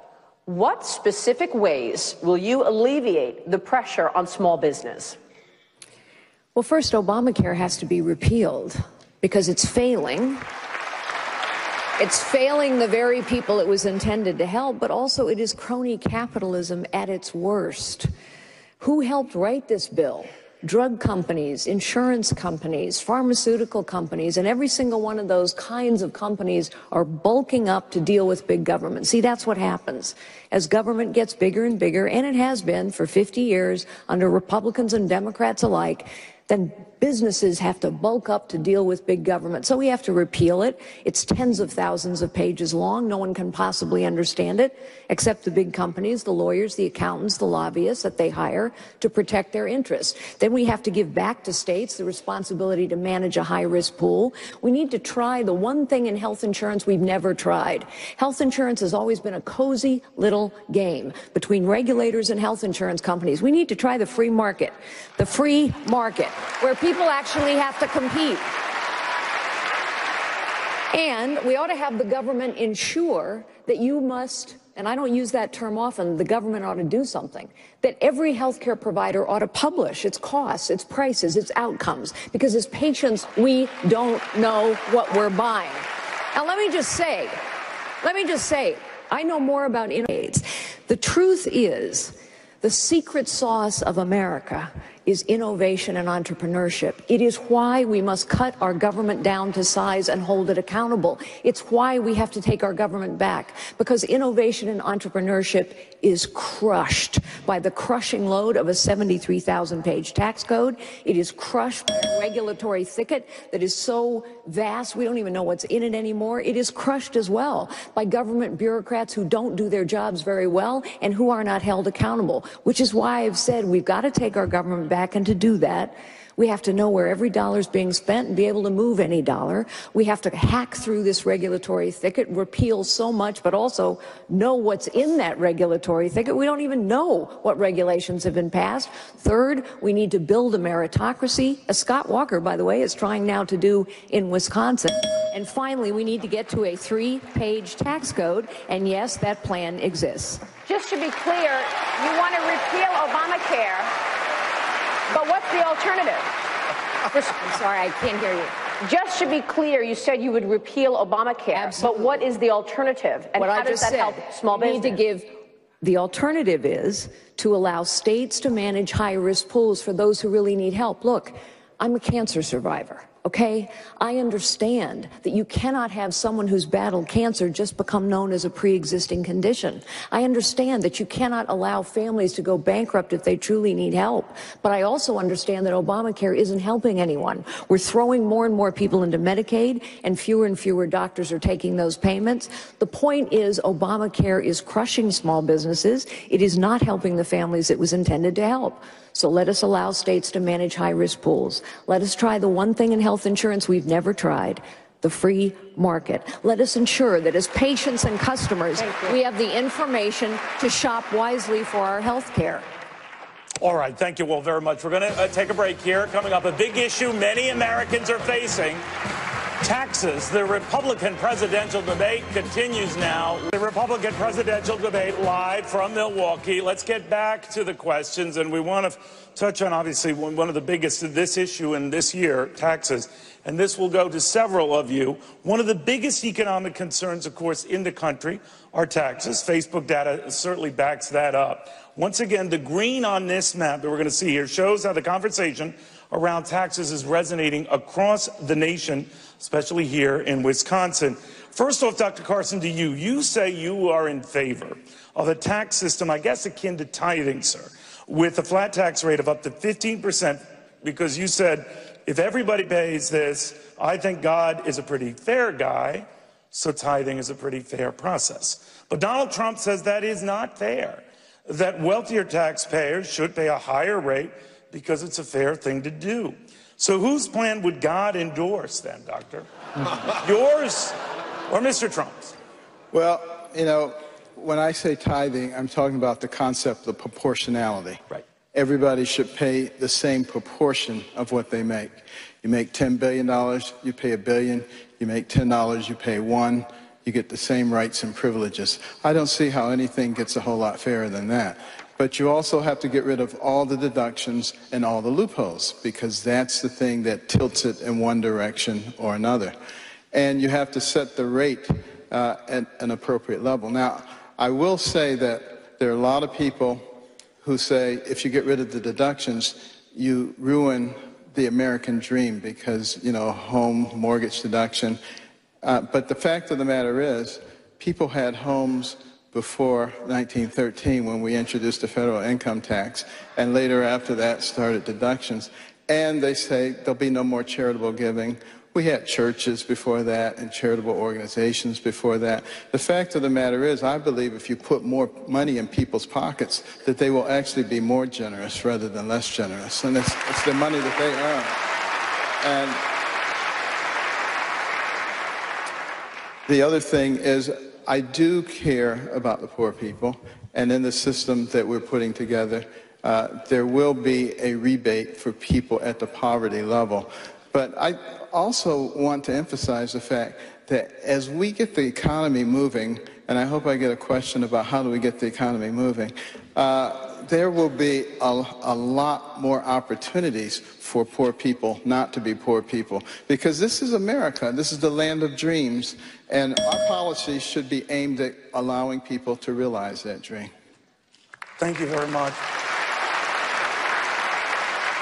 What specific ways will you alleviate the pressure on small business? Well, first, Obamacare has to be repealed because it's failing. It's failing the very people it was intended to help, but also it is crony capitalism at its worst. Who helped write this bill? Drug companies, insurance companies, pharmaceutical companies, and every single one of those kinds of companies are bulking up to deal with big government. See, that's what happens. As government gets bigger and bigger, and it has been for 50 years under Republicans and Democrats alike, then businesses have to bulk up to deal with big government. So we have to repeal it. It's tens of thousands of pages long. No one can possibly understand it except the big companies, the lawyers, the accountants, the lobbyists that they hire to protect their interests. Then we have to give back to states the responsibility to manage a high-risk pool. We need to try the one thing in health insurance we've never tried. Health insurance has always been a cozy little game between regulators and health insurance companies. We need to try the free market where people actually have to compete. And we ought to have the government ensure that you must, and I don't use that term often, the government ought to do something, that every healthcare provider ought to publish its costs, its prices, its outcomes, because as patients, we don't know what we're buying. Now, let me just say, I know more about AIDS. The truth is, the secret sauce of America is innovation and entrepreneurship. It is why we must cut our government down to size and hold it accountable. It's why we have to take our government back, because innovation and entrepreneurship is crushed by the crushing load of a 73,000-page tax code. It is crushed by a regulatory thicket that is so vast we don't even know what's in it anymore. It is crushed as well by government bureaucrats who don't do their jobs very well and who are not held accountable, which is why I've said we've got to take our government back. And to do that, we have to know where every dollar is being spent and be able to move any dollar. We have to hack through this regulatory thicket, repeal so much, but also know what's in that regulatory thicket. We don't even know what regulations have been passed. Third, we need to build a meritocracy, as Scott Walker, by the way, is trying now to do in Wisconsin. And finally, we need to get to a 3-page tax code. And yes, that plan exists. Just to be clear, you want to repeal Obamacare. But what's the alternative? I'm sorry, I can't hear you. Just to be clear, you said you would repeal Obamacare. Absolutely. But what is the alternative? And how does that help small business? We need to give the alternative is to allow states to manage high-risk pools for those who really need help. Look, I'm a cancer survivor. Okay? I understand that you cannot have someone who's battled cancer just become known as a pre-existing condition. I understand that you cannot allow families to go bankrupt if they truly need help. But I also understand that Obamacare isn't helping anyone. We're throwing more and more people into Medicaid, and fewer doctors are taking those payments. The point is, Obamacare is crushing small businesses. It is not helping the families it was intended to help. So let us allow states to manage high-risk pools. Let us try the one thing in health insurance we've never tried, the free market. Let us ensure that as patients and customers, we have the information to shop wisely for our health care. All right, thank you all very much. We're going to take a break here. Coming up, a big issue many Americans are facing. Taxes. The Republican presidential debate continues now. The Republican presidential debate live from Milwaukee. Let's get back to the questions, and we want to touch on, obviously, one of the biggest of this issue in this year, taxes. And this will go to several of you. One of the biggest economic concerns, of course, in the country are taxes. Facebook data certainly backs that up. Once again, the green on this map that we're going to see here shows how the conversation around taxes is resonating across the nation, especially here in Wisconsin. First off, Dr. Carson, to you, you say you are in favor of a tax system, I guess akin to tithing, sir, with a flat tax rate of up to 15%, because you said, if everybody pays this, I think God is a pretty fair guy, so tithing is a pretty fair process. But Donald Trump says that is not fair, that wealthier taxpayers should pay a higher rate because it's a fair thing to do. So whose plan would God endorse then, Doctor? Yours or Mr. Trump's? Well, you know, when I say tithing, I'm talking about the concept of proportionality. Right. Everybody should pay the same proportion of what they make. You make $10 billion, you pay $1 billion. You make $10, you pay $1. You get the same rights and privileges. I don't see how anything gets a whole lot fairer than that. But you also have to get rid of all the deductions and all the loopholes, because that's the thing that tilts it in one direction or another. And you have to set the rate at an appropriate level. Now, I will say that there are a lot of people who say if you get rid of the deductions, you ruin the American dream because, you know, home mortgage deduction. But the fact of the matter is, people had homes before 1913 when we introduced the federal income tax, and later after that started deductions. And they say there'll be no more charitable giving. We had churches before that and charitable organizations before that. The fact of the matter is, I believe if you put more money in people's pockets, that they will actually be more generous rather than less generous. And it's the money that they earn. And the other thing is, I do care about the poor people, and in the system that we're putting together, there will be a rebate for people at the poverty level. But I also want to emphasize the fact that as we get the economy moving, and I hope I get a question about how do we get the economy moving, there will be a lot more opportunities for poor people not to be poor people. Because this is America. This is the land of dreams. And our policies should be aimed at allowing people to realize that dream. Thank you very much.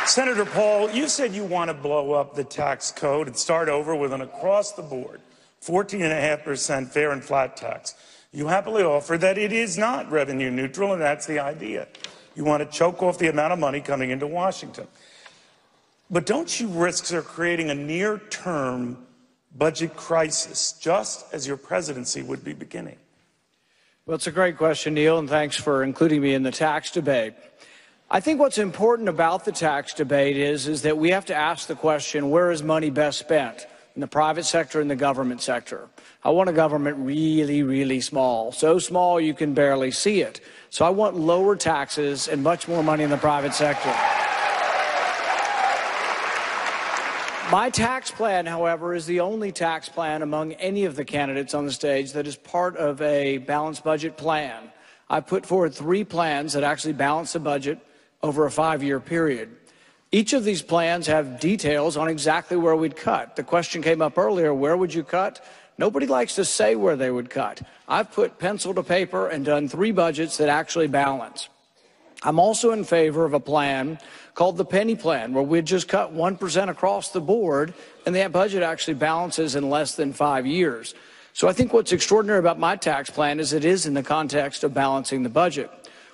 Senator Paul, you said you want to blow up the tax code and start over with an across-the-board 14.5% fair and flat tax. You happily offer that it is not revenue neutral, and that's the idea. You want to choke off the amount of money coming into Washington. But don't you risk creating a near-term budget crisis, just as your presidency would be beginning? Well, it's a great question, Neil, and thanks for including me in the tax debate. I think what's important about the tax debate is that we have to ask the question, where is money best spent? In the private sector and the government sector. I want a government really, really small. So small you can barely see it. So I want lower taxes and much more money in the private sector. My tax plan, however, is the only tax plan among any of the candidates on the stage that is part of a balanced budget plan. I put forward 3 plans that actually balance the budget over a 5-year period. Each of these plans have details on exactly where we'd cut. The question came up earlier, where would you cut? Nobody likes to say where they would cut. I've put pencil to paper and done 3 budgets that actually balance. I'm also in favor of a plan called the penny plan, where we'd just cut 1% across the board, and that budget actually balances in less than 5 years. So I think what's extraordinary about my tax plan is it is in the context of balancing the budget.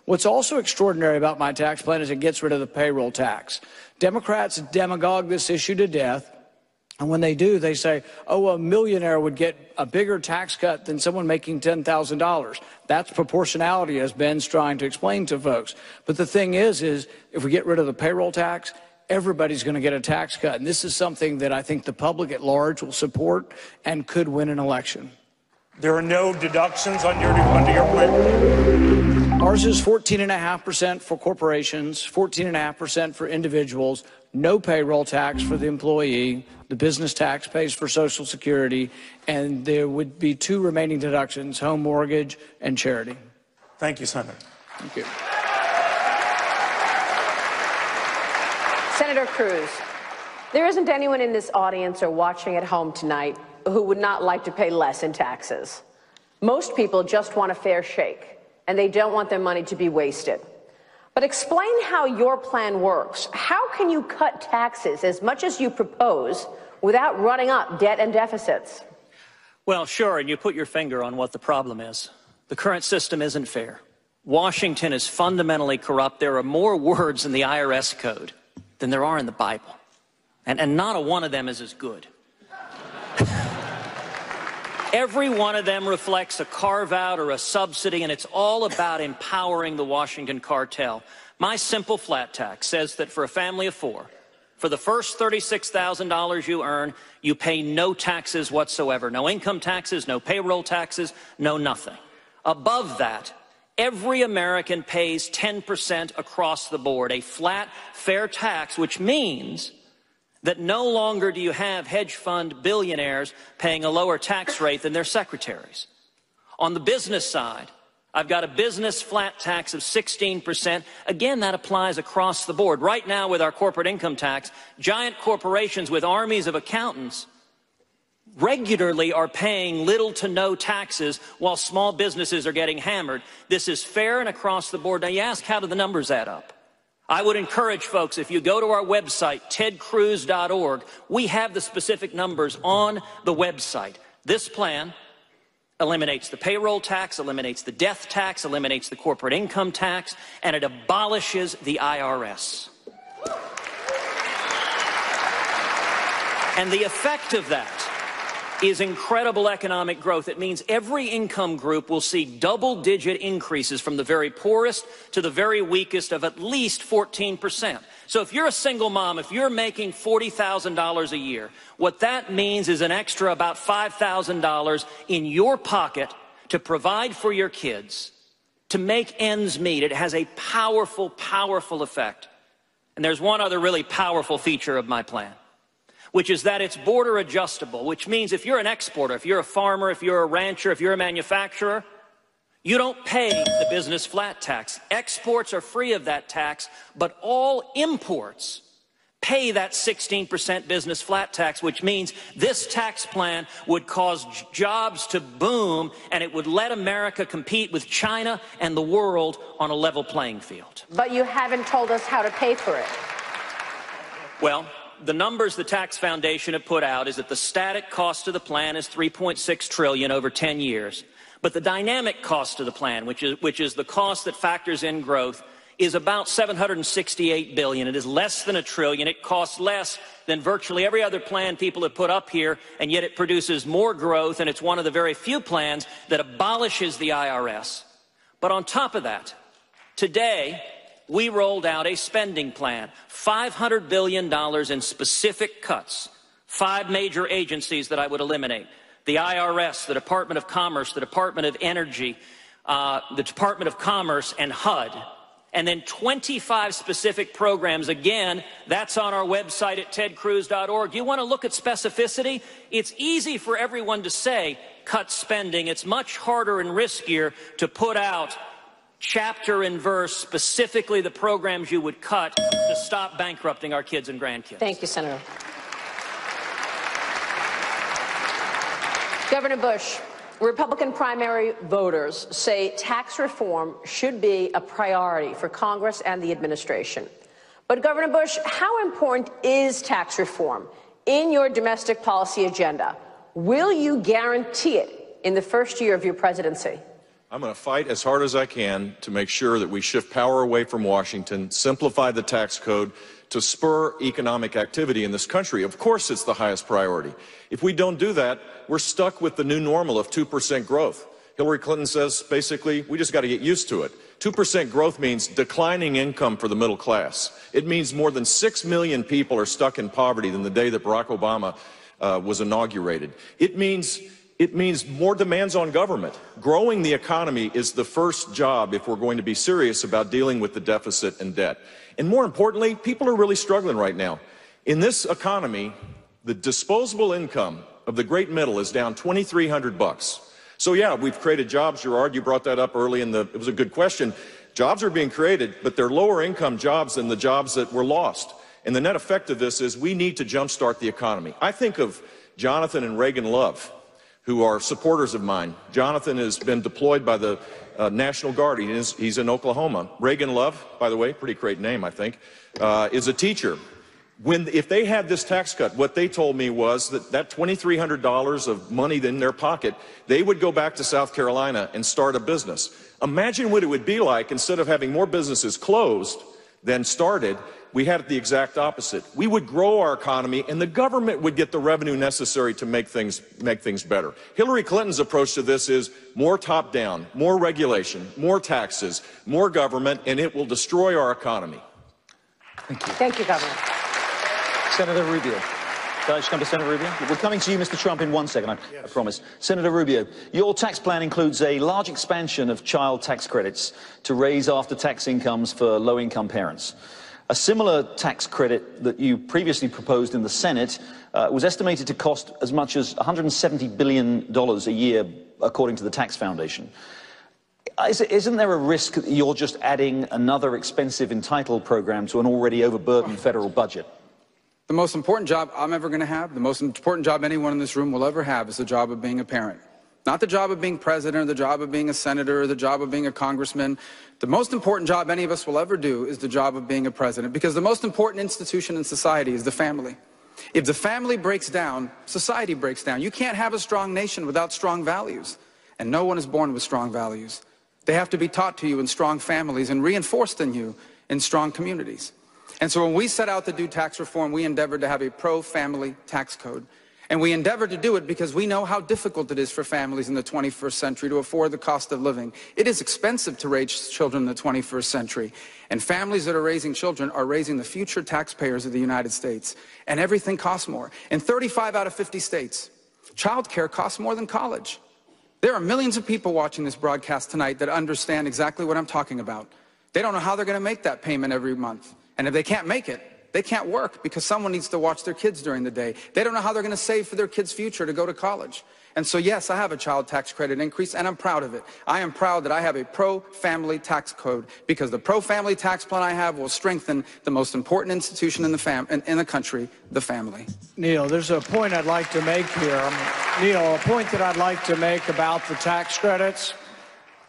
What's also extraordinary about my tax plan is it gets rid of the payroll tax. Democrats demagogue this issue to death. And when they do, they say, oh, a millionaire would get a bigger tax cut than someone making $10,000. That's proportionality, as Ben's trying to explain to folks. But the thing is if we get rid of the payroll tax, everybody's going to get a tax cut. And this is something that I think the public at large will support and could win an election. There are no deductions under your plan? Ours is 14.5% for corporations, 14.5% for individuals, no payroll tax for the employee, the business tax pays for Social Security, and there would be 2 remaining deductions, home mortgage and charity. Thank you, Senator. Thank you. Senator Cruz, there isn't anyone in this audience or watching at home tonight who would not like to pay less in taxes. Most people just want a fair shake, and they don't want their money to be wasted. But explain how your plan works. How can you cut taxes as much as you propose without running up debt and deficits? Well, sure, and you put your finger on what the problem is. The current system isn't fair. Washington is fundamentally corrupt. There are more words in the IRS code than there are in the Bible. And not a one of them is as good. Every one of them reflects a carve-out or a subsidy, and it's all about empowering the Washington cartel. My simple flat tax says that for a family of 4, for the first $36,000 you earn, you pay no taxes whatsoever. No income taxes, no payroll taxes, no nothing. Above that, every American pays 10% across the board, a flat, fair tax, which means that no longer do you have hedge fund billionaires paying a lower tax rate than their secretaries. On the business side, I've got a business flat tax of 16%. Again, that applies across the board. Right now, with our corporate income tax, giant corporations with armies of accountants regularly are paying little to no taxes while small businesses are getting hammered. This is fair and across the board. Now, you ask, how do the numbers add up? I would encourage folks, if you go to our website, tedcruz.org, we have the specific numbers on the website. This plan eliminates the payroll tax, eliminates the death tax, eliminates the corporate income tax, and it abolishes the IRS. And the effect of that is incredible economic growth. It means every income group will see double-digit increases from the very poorest to the very weakest of at least 14%. So if you're a single mom, if you're making $40,000 a year, what that means is an extra about $5,000 in your pocket to provide for your kids, to make ends meet. It has a powerful, powerful effect. And there's one other really powerful feature of my plan, which is that it's border adjustable, which means if you're an exporter, if you're a farmer, if you're a rancher, if you're a manufacturer, you don't pay the business flat tax. Exports are free of that tax, but all imports pay that 16% business flat tax, which means this tax plan would cause jobs to boom, and it would let America compete with China and the world on a level playing field. But you haven't told us how to pay for it. Well, the numbers the Tax Foundation have put out is that the static cost of the plan is $3.6 trillion over 10 years. But the dynamic cost of the plan, which is the cost that factors in growth, is about $768 billion. It is less than $1 trillion. It costs less than virtually every other plan people have put up here, and yet it produces more growth, and it's one of the very few plans that abolishes the IRS. But on top of that, today, we rolled out a spending plan, $500 billion in specific cuts, 5 major agencies that I would eliminate: the IRS, the Department of Commerce, the Department of Energy, the Department of Commerce, and HUD. And then 25 specific programs. Again, that's on our website at tedcruz.org. You want to look at specificity? It's easy for everyone to say, cut spending. It's much harder and riskier to put out chapter and verse, specifically the programs you would cut to stop bankrupting our kids and grandkids. Thank you, Senator. Governor Bush, Republican primary voters say tax reform should be a priority for Congress and the administration. But Governor Bush, how important is tax reform in your domestic policy agenda? Will you guarantee it in the first year of your presidency? I'm going to fight as hard as I can to make sure that we shift power away from Washington, simplify the tax code to spur economic activity in this country. Of course, it's the highest priority. If we don't do that, we're stuck with the new normal of 2% growth. Hillary Clinton says, basically, we just got to get used to it. 2% growth means declining income for the middle class. It means more than 6 million people are stuck in poverty than the day that Barack Obama was inaugurated. It means more demands on government. Growing the economy is the first job if we're going to be serious about dealing with the deficit and debt. And more importantly, people are really struggling right now. In this economy, the disposable income of the great middle is down $2,300. So yeah, we've created jobs. Gerard, you brought that up early it was a good question. Jobs are being created, but they're lower income jobs than the jobs that were lost. And the net effect of this is we need to jumpstart the economy. I think of Jonathan and Reagan Love, who are supporters of mine. Jonathan has been deployed by the National Guard. He's in Oklahoma. Reagan Love, by the way, pretty great name, I think, is a teacher. If they had this tax cut, what they told me was that $2,300 of money in their pocket, they would go back to South Carolina and start a business. Imagine what it would be like, instead of having more businesses closed than started, we had it the exact opposite. We would grow our economy, and the government would get the revenue necessary to make things better. Hillary Clinton's approach to this is more top-down, more regulation, more taxes, more government, and it will destroy our economy. Thank you. Thank you, Governor. Senator Rubio. Can I just come to Senator Rubio? We're coming to you, Mr. Trump, in 1 second, I promise. Senator Rubio, your tax plan includes a large expansion of child tax credits to raise after-tax incomes for low-income parents. A similar tax credit that you previously proposed in the Senate was estimated to cost as much as $170 billion a year, according to the Tax Foundation. Isn't there a risk that you're just adding another expensive entitled program to an already overburdened federal budget? The most important job I'm ever going to have, the most important job anyone in this room will ever have, is the job of being a parent. Not the job of being president, or the job of being a senator, or the job of being a congressman. The most important job any of us will ever do is the job of being a president, because the most important institution in society is the family. If the family breaks down, society breaks down. You can't have a strong nation without strong values, and no one is born with strong values. They have to be taught to you in strong families and reinforced in you in strong communities. And so when we set out to do tax reform, we endeavored to have a pro-family tax code. And we endeavored to do it because we know how difficult it is for families in the 21st century to afford the cost of living. It is expensive to raise children in the 21st century. And families that are raising children are raising the future taxpayers of the United States. And everything costs more. In 35 out of 50 states, childcare costs more than college. There are millions of people watching this broadcast tonight that understand exactly what I'm talking about. They don't know how they're going to make that payment every month. And if they can't make it, they can't work because someone needs to watch their kids during the day. They don't know how they're going to save for their kids' future to go to college. And so, yes, I have a child tax credit increase, and I'm proud of it. I am proud that I have a pro-family tax code, because the pro-family tax plan I have will strengthen the most important institution in the country, the family. Neil, there's a point I'd like to make here. Neil, a point that I'd like to make about the tax credits.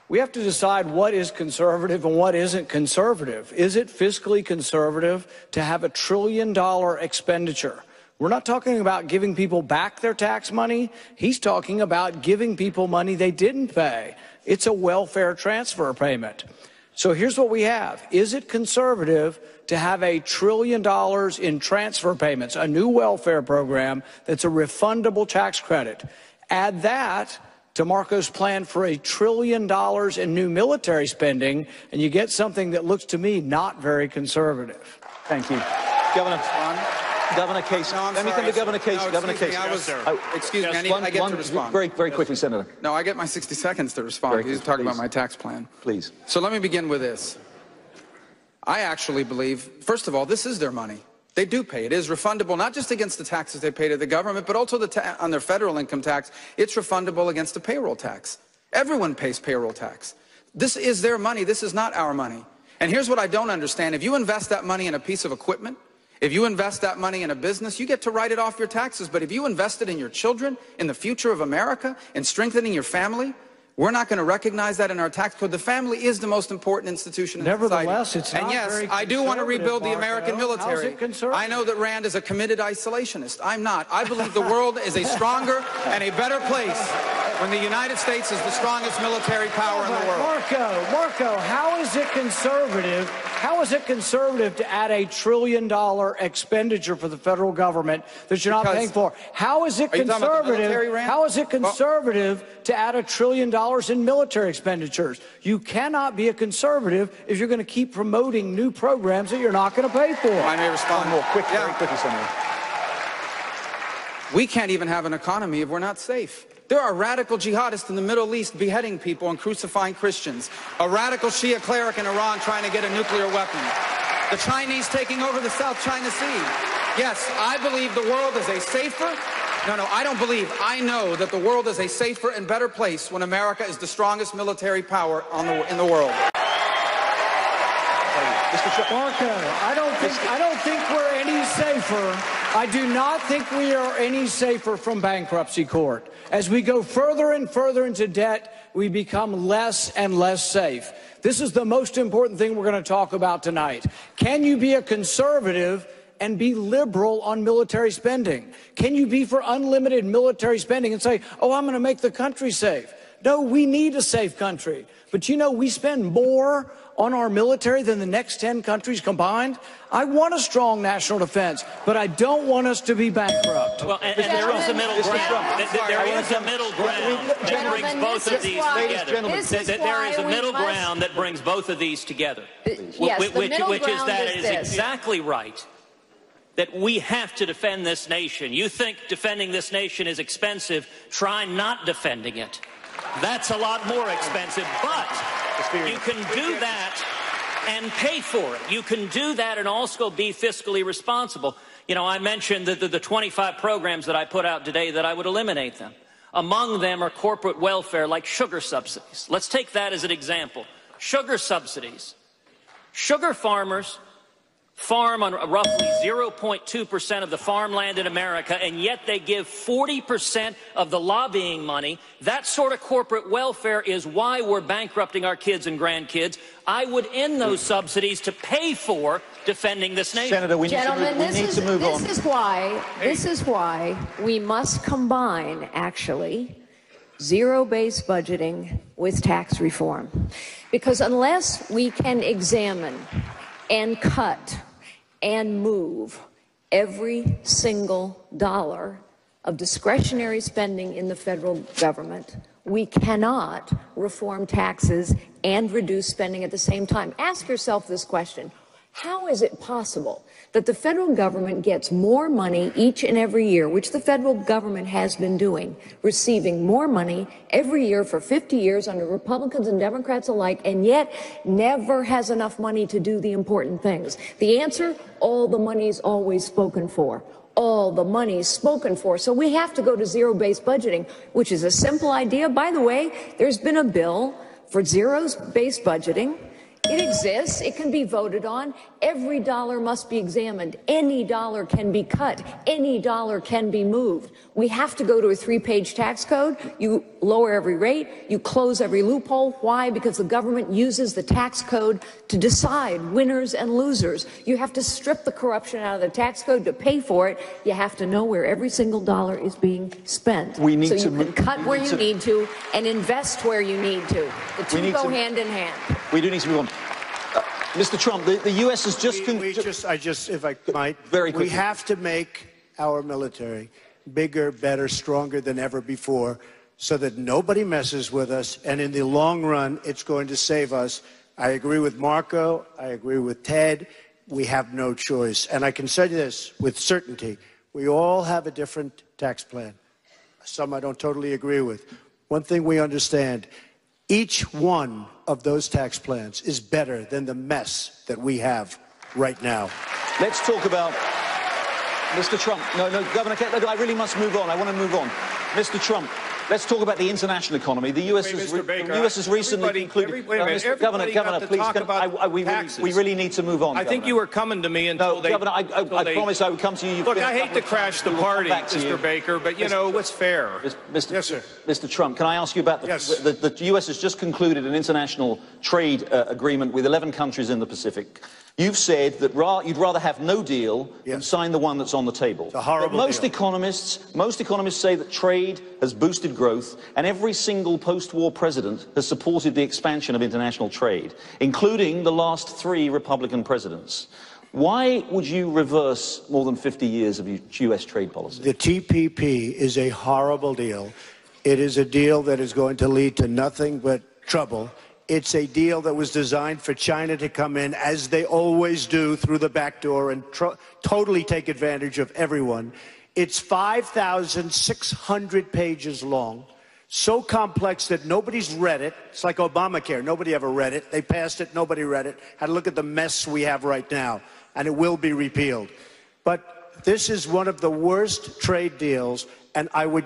We have to decide what is conservative and what isn't conservative. Is it fiscally conservative to have $1 trillion expenditure? We're not talking about giving people back their tax money. He's talking about giving people money they didn't pay. It's a welfare transfer payment. So here's what we have. Is it conservative to have $1 trillion in transfer payments, a new welfare program that's a refundable tax credit? Add that to Marco's plan for $1 trillion in new military spending, and you get something that looks to me not very conservative. Thank you. Governor Casey. No, Let me come to Governor Casey. No, Governor Casey. Excuse me, I get to respond. Very quickly, Senator. No, I get my 60 seconds to respond. He's talking about my tax plan. Please. So let me begin with this. I actually believe, first of all, this is their money. They do pay. It is refundable, not just against the taxes they pay to the government, but also on their federal income tax. It's refundable against the payroll tax. Everyone pays payroll tax. This is their money. This is not our money. And here's what I don't understand. If you invest that money in a piece of equipment, If you invest that money in a business, you get to write it off your taxes. But if you invest it in your children, in the future of America, in strengthening your family, we're not going to recognize that in our tax code. The family is the most important institution in Nevertheless, society. it's not and yes, very I do want to conservative, rebuild the Marco. American How's military. it conservative? I know that Rand is a committed isolationist. I'm not. I believe the world is a stronger and a better place when the United States is the strongest military power in the world. Marco, how is it conservative? How is it conservative to add $1 trillion expenditure for the federal government that you're not paying for? How is it conservative? How is it conservative to add $1 trillion in military expenditures? You cannot be a conservative if you're going to keep promoting new programs that you're not going to pay for. I may respond more quickly. Very quickly, Senator. We can't even have an economy if we're not safe. There are radical jihadists in the Middle East beheading people and crucifying Christians. A radical Shia cleric in Iran trying to get a nuclear weapon. The Chinese taking over the South China Sea. Yes, I believe the world is a safer... No, I don't believe. I know that the world is a safer and better place when America is the strongest military power in the world. Marco, I don't think we're any safer. I do not think we are any safer from bankruptcy court. As we go further and further into debt, we become less and less safe. This is the most important thing we're going to talk about tonight. Can you be a conservative and be liberal on military spending? Can you be for unlimited military spending and say, oh, I'm going to make the country safe? No, we need a safe country. But you know, we spend more on our military than the next 10 countries combined. I want a strong national defense, but I don't want us to be bankrupt. Well, and there is a middle ground. There is a middle ground that brings both of these together. There is a middle ground that brings both of these together. Which is that it is exactly right that we have to defend this nation. You think defending this nation is expensive, try not defending it. That's a lot more expensive, but you can do that and pay for it. You can do that and also be fiscally responsible. You know, I mentioned the 25 programs that I put out today that I would eliminate them. Among them are corporate welfare like sugar subsidies. Let's take that as an example. Sugar subsidies. Sugar farmers farm on roughly 0.2% of the farmland in America, and yet they give 40% of the lobbying money. That sort of corporate welfare is why we're bankrupting our kids and grandkids. I would end those subsidies to pay for defending this nation. Senator, we need to move on. This is why we must combine, actually, zero-based budgeting with tax reform. Because unless we can examine and cut and move every single dollar of discretionary spending in the federal government, we cannot reform taxes and reduce spending at the same time. Ask yourself this question. How is it possible that the federal government gets more money each and every year, which the federal government has been doing, receiving more money every year for 50 years under Republicans and Democrats alike, and yet never has enough money to do the important things? The answer, all the money's always spoken for. All the money's spoken for. So we have to go to zero-based budgeting, which is a simple idea. By the way, there's been a bill for zero-based budgeting. It exists. It can be voted on. Every dollar must be examined. Any dollar can be cut. Any dollar can be moved. We have to go to a 3-page tax code. You lower every rate. You close every loophole. Why? Because the government uses the tax code to decide winners and losers. You have to strip the corruption out of the tax code to pay for it. You have to know where every single dollar is being spent. So you can cut where you need to and invest where you need to. The two go hand in hand. We do need to move on. Mr. Trump, the U.S. has just... if I might, very quickly. We have to make our military bigger, better, stronger than ever before so that nobody messes with us, and in the long run, it's going to save us. I agree with Marco. I agree with Ted. We have no choice. And I can say this with certainty. We all have a different tax plan. Some I don't totally agree with. One thing we understand, each one of those tax plans is better than the mess that we have right now. Let's talk about Mr. Trump. No, Governor Kent, I really must move on. I want to move on. Mr. Trump, Let's talk about the international economy. The U.S. has recently concluded. Governor, please, we really need to move on. I think you were coming to me until they. Governor, I promise I would come to you. Look, I hate to crash the party, Mr. Baker, but you know what's fair. Yes, sir. Mr. Trump, can I ask you about the U.S. has just concluded an international trade agreement with 11 countries in the Pacific. You've said that you'd rather have no deal than sign the one that's on the table. It's a horrible most economists say that trade has boosted growth, and every single post-war president has supported the expansion of international trade, including the last 3 Republican presidents. Why would you reverse more than 50 years of U.S. trade policy? The TPP is a horrible deal. It is a deal that is going to lead to nothing but trouble. It's a deal that was designed for China to come in, as they always do, through the back door and totally take advantage of everyone. It's 5,600 pages long, so complex that nobody's read it. It's like Obamacare. Nobody ever read it. They passed it. Nobody read it. Had to look at the mess we have right now, and it will be repealed. But this is one of the worst trade deals, and I would,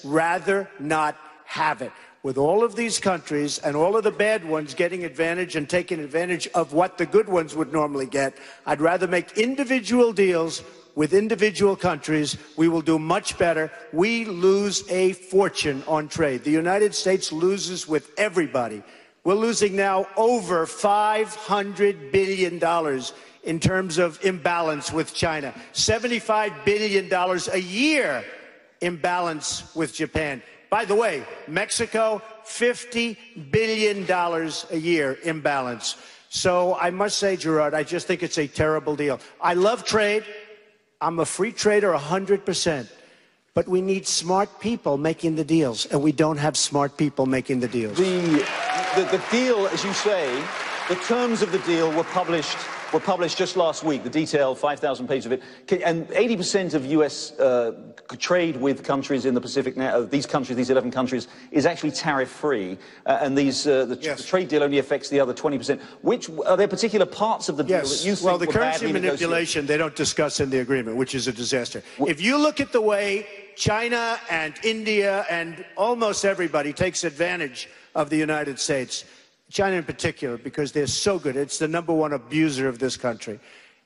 rather not have it. With all of these countries and all of the bad ones getting advantage and taking advantage of what the good ones would normally get, I'd rather make individual deals with individual countries. We will do much better. We lose a fortune on trade. The United States loses with everybody. We're losing now over $500 billion in terms of imbalance with China, $75 billion a year imbalance with Japan. By the way, Mexico, $50 billion a year imbalance. So I must say, Gerard, I just think it's a terrible deal. I love trade. I'm a free trader 100%. But we need smart people making the deals, and we don't have smart people making the deals. The deal, as you say, the terms of the deal were published just last week, the detailed 5,000 pages of it. And 80% of U.S. trade with countries in the Pacific now, these 11 countries, is actually tariff-free. And the trade deal only affects the other 20%. Are there particular parts of the deal that you think well, the were currency badly manipulation, they don't discuss in the agreement, which is a disaster. If you look at the way China and India and almost everybody takes advantage of the United States, China in particular, because they're so good. It's the #1 abuser of this country.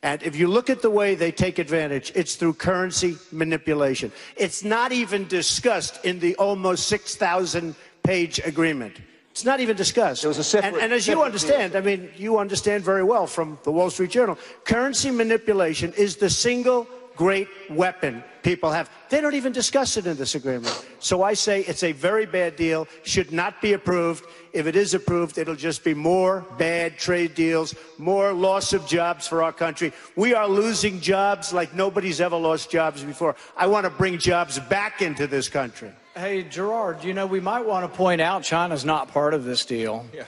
And if you look at the way they take advantage, it's through currency manipulation. It's not even discussed in the almost 6,000-page agreement. It's not even discussed. There was a separate, and as you understand, I mean, you understand very well from the Wall Street Journal, currency manipulation is the single great weapon people have. They don't even discuss it in this agreement. So I say it's a very bad deal, should not be approved. If it is approved, it'll just be more bad trade deals, more loss of jobs for our country. We are losing jobs like nobody's ever lost jobs before. I want to bring jobs back into this country. Hey, Gerard, you know, we might want to point out China's not part of this deal. Yeah.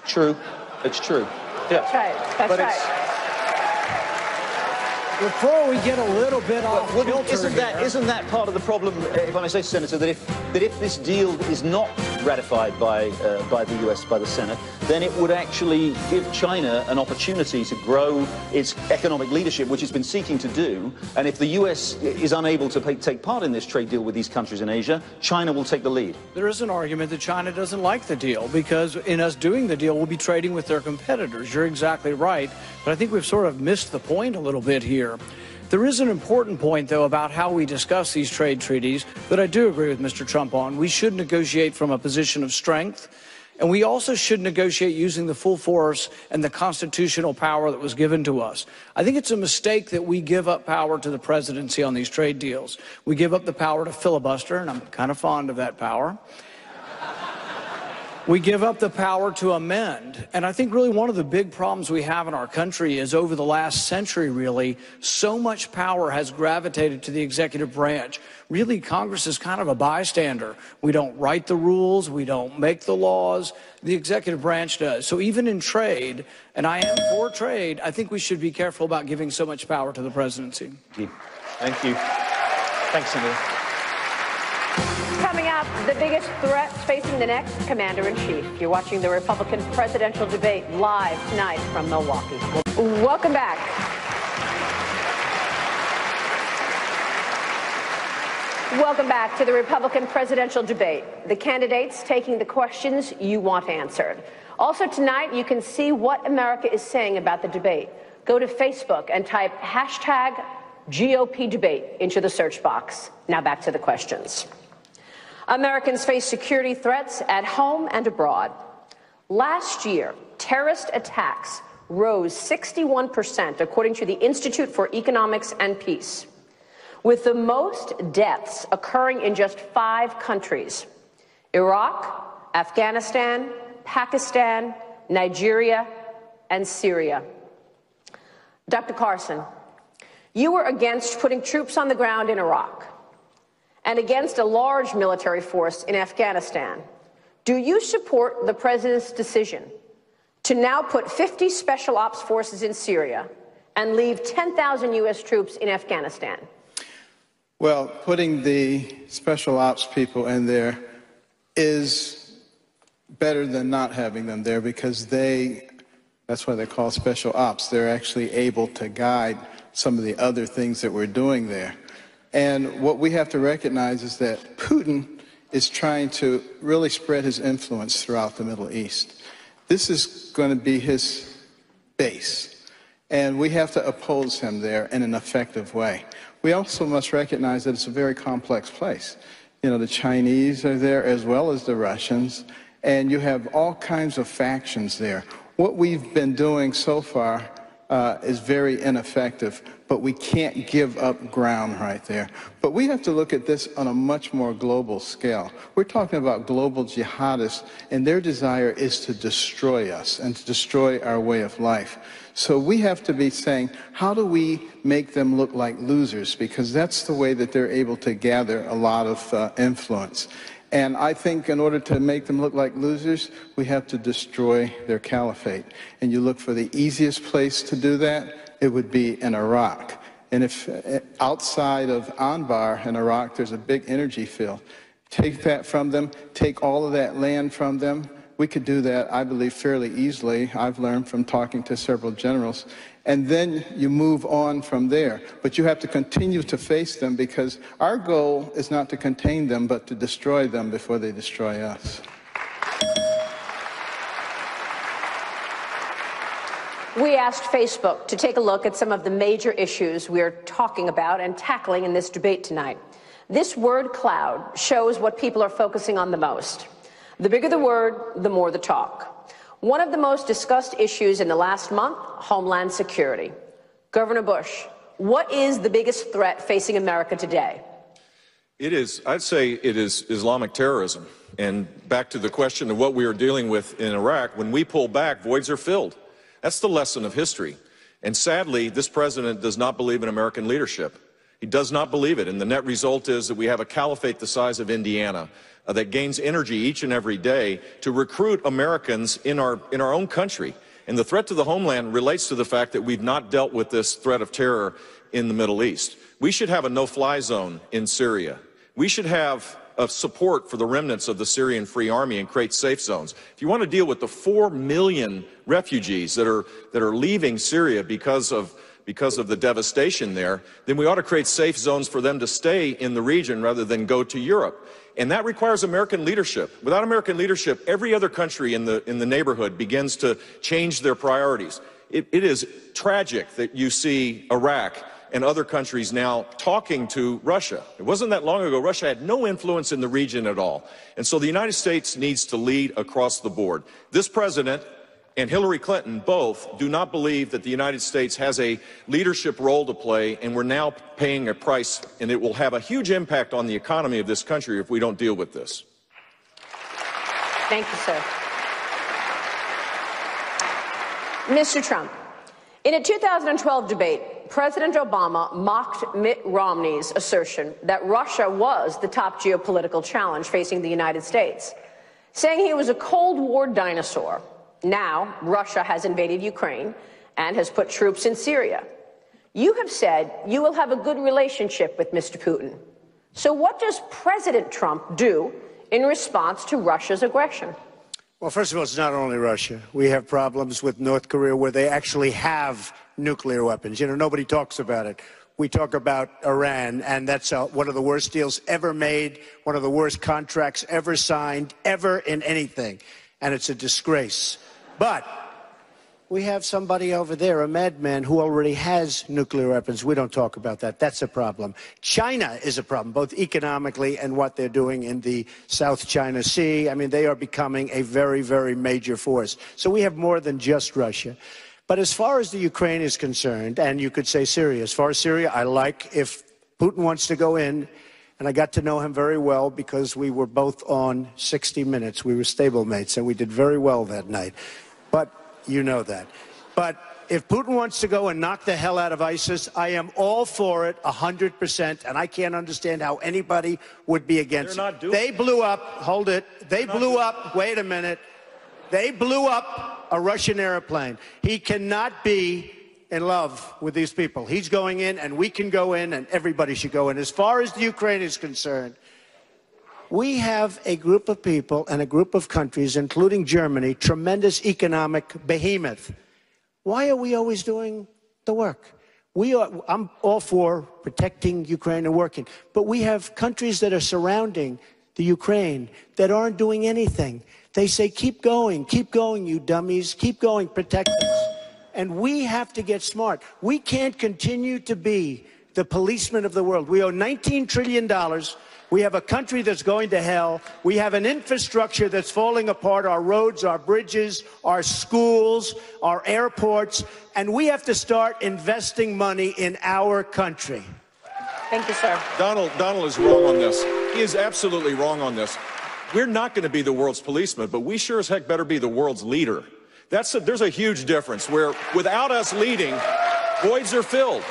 True. It's true. Yeah. That's right. That's right. Before we get a little bit off kilter, isn't that part of the problem, if I may say, Senator, that if this deal is not ratified by the US, by the Senate, then it would actually give China an opportunity to grow its economic leadership, which it's been seeking to do. And if the US is unable to take part in this trade deal with these countries in Asia, China will take the lead. There is an argument that China doesn't like the deal because in us doing the deal, we'll be trading with their competitors. You're exactly right. But I think we've sort of missed the point a little bit here. There is an important point, though, about how we discuss these trade treaties that I do agree with Mr. Trump on. We should negotiate from a position of strength, and we also should negotiate using the full force and the constitutional power that was given to us. I think it's a mistake that we give up power to the presidency on these trade deals. We give up the power to filibuster, and I'm kind of fond of that power. We give up the power to amend. And I think really one of the big problems we have in our country is over the last century, really, so much power has gravitated to the executive branch. Really, Congress is kind of a bystander. We don't write the rules. We don't make the laws. The executive branch does. So even in trade, and I am for trade, I think we should be careful about giving so much power to the presidency. Thank you. Thanks, Senator. Coming up, the biggest threats facing the next commander-in-chief. You're watching the Republican presidential debate live tonight from Milwaukee. Welcome back. Welcome back to the Republican presidential debate. The candidates taking the questions you want answered. Also tonight, you can see what America is saying about the debate. Go to Facebook and type hashtag GOP debate into the search box. Now back to the questions. Americans face security threats at home and abroad. Last year, terrorist attacks rose 61%, according to the Institute for Economics and Peace, with the most deaths occurring in just 5 countries: Iraq, Afghanistan, Pakistan, Nigeria, and Syria. Dr. Carson, you were against putting troops on the ground in Iraq and against a large military force in Afghanistan. Do you support the president's decision to now put 50 special ops forces in Syria and leave 10,000 U.S. troops in Afghanistan? Well, putting the special ops people in there is better than not having them there, because that's why they're called special ops. They're actually able to guide some of the other things that we're doing there. And what we have to recognize is that Putin is trying to really spread his influence throughout the Middle East. This is going to be his base, and we have to oppose him there in an effective way. We also must recognize that it's a very complex place. You know, the Chinese are there as well as the Russians, and you have all kinds of factions there. What we've been doing so far is very ineffective, but we can't give up ground right there. But we have to look at this on a much more global scale. We're talking about global jihadists, and their desire is to destroy us and to destroy our way of life. So we have to be saying, how do we make them look like losers? Because that's the way that they're able to gather a lot of influence. And I think in order to make them look like losers, we have to destroy their caliphate. And you look for the easiest place to do that, it would be in Iraq. And if outside of Anbar in Iraq, there's a big energy field. Take that from them, take all of that land from them. We could do that, I believe, fairly easily. I've learned from talking to several generals. And then you move on from there. But you have to continue to face them, because our goal is not to contain them, but to destroy them before they destroy us. We asked Facebook to take a look at some of the major issues we're talking about and tackling in this debate tonight. This word cloud shows what people are focusing on the most. The bigger the word, the more the talk. One of the most discussed issues in the last month, Homeland Security. Governor Bush, what is the biggest threat facing America today? I'd say it is Islamic terrorism. And back to the question of what we are dealing with in Iraq, when we pull back, voids are filled. That's the lesson of history. And sadly, this president does not believe in American leadership. He does not believe it. And the net result is that we have a caliphate the size of Indiana that gains energy each and every day to recruit Americans in our own country. And the threat to the homeland relates to the fact that we've not dealt with this threat of terror in the Middle East. We should have a no-fly zone in Syria. We should have support for the remnants of the Syrian Free Army and create safe zones. If you want to deal with the 4 million refugees that are leaving Syria because of the devastation there, then we ought to create safe zones for them to stay in the region rather than go to Europe. And that requires American leadership. Without American leadership, every other country in the neighborhood begins to change their priorities. It is tragic that you see Iraq and other countries now talking to Russia. It wasn't that long ago, Russia had no influence in the region at all. And so the United States needs to lead across the board. This president and Hillary Clinton both do not believe that the United States has a leadership role to play, and we're now paying a price, and it will have a huge impact on the economy of this country if we don't deal with this. Thank you, sir. Mr. Trump, in a 2012 debate, President Obama mocked Mitt Romney's assertion that Russia was the top geopolitical challenge facing the United States, saying he was a Cold War dinosaur. Now, Russia has invaded Ukraine and has put troops in Syria. You have said you will have a good relationship with Mr. Putin. So what does President Trump do in response to Russia's aggression? Well, first of all, it's not only Russia. We have problems with North Korea where they actually have nuclear weapons. You know, nobody talks about it. we talk about Iran, and that's one of the worst deals ever made, one of the worst contracts ever signed, ever in anything. And it's a disgrace. But we have somebody over there, a madman, who already has nuclear weapons. We don't talk about that. That's a problem. China is a problem, both economically and what they're doing in the South China Sea. I mean, they are becoming a very, very major force. So we have more than just Russia. But as far as the Ukraine is concerned, and you could say Syria, as far as Syria, I like if Putin wants to go in, and I got to know him very well because we were both on 60 Minutes. We were stablemates, and we did very well that night. But you know that. But if Putin wants to go and knock the hell out of ISIS, I am all for it 100%, and I can't understand how anybody would be against it. They blew up, hold it, they blew up, wait a minute, they blew up a Russian airplane. He cannot be in love with these people. He's going in, and we can go in, and everybody should go in. As far as the Ukraine is concerned, we have a group of people and a group of countries, including Germany, tremendous economic behemoth. Why are we always doing the work? I'm all for protecting Ukraine and working, but we have countries that are surrounding the Ukraine that aren't doing anything. They say, keep going, you dummies, keep going, protect us. And we have to get smart. We can't continue to be the policemen of the world. We owe $19 trillion. We have a country that's going to hell. We have an infrastructure that's falling apart, our roads, our bridges, our schools, our airports, and we have to start investing money in our country. Thank you, sir. Donald is wrong on this. He is absolutely wrong on this. We're not going to be the world's policeman, but we sure as heck better be the world's leader. There's a huge difference where without us leading, voids are filled.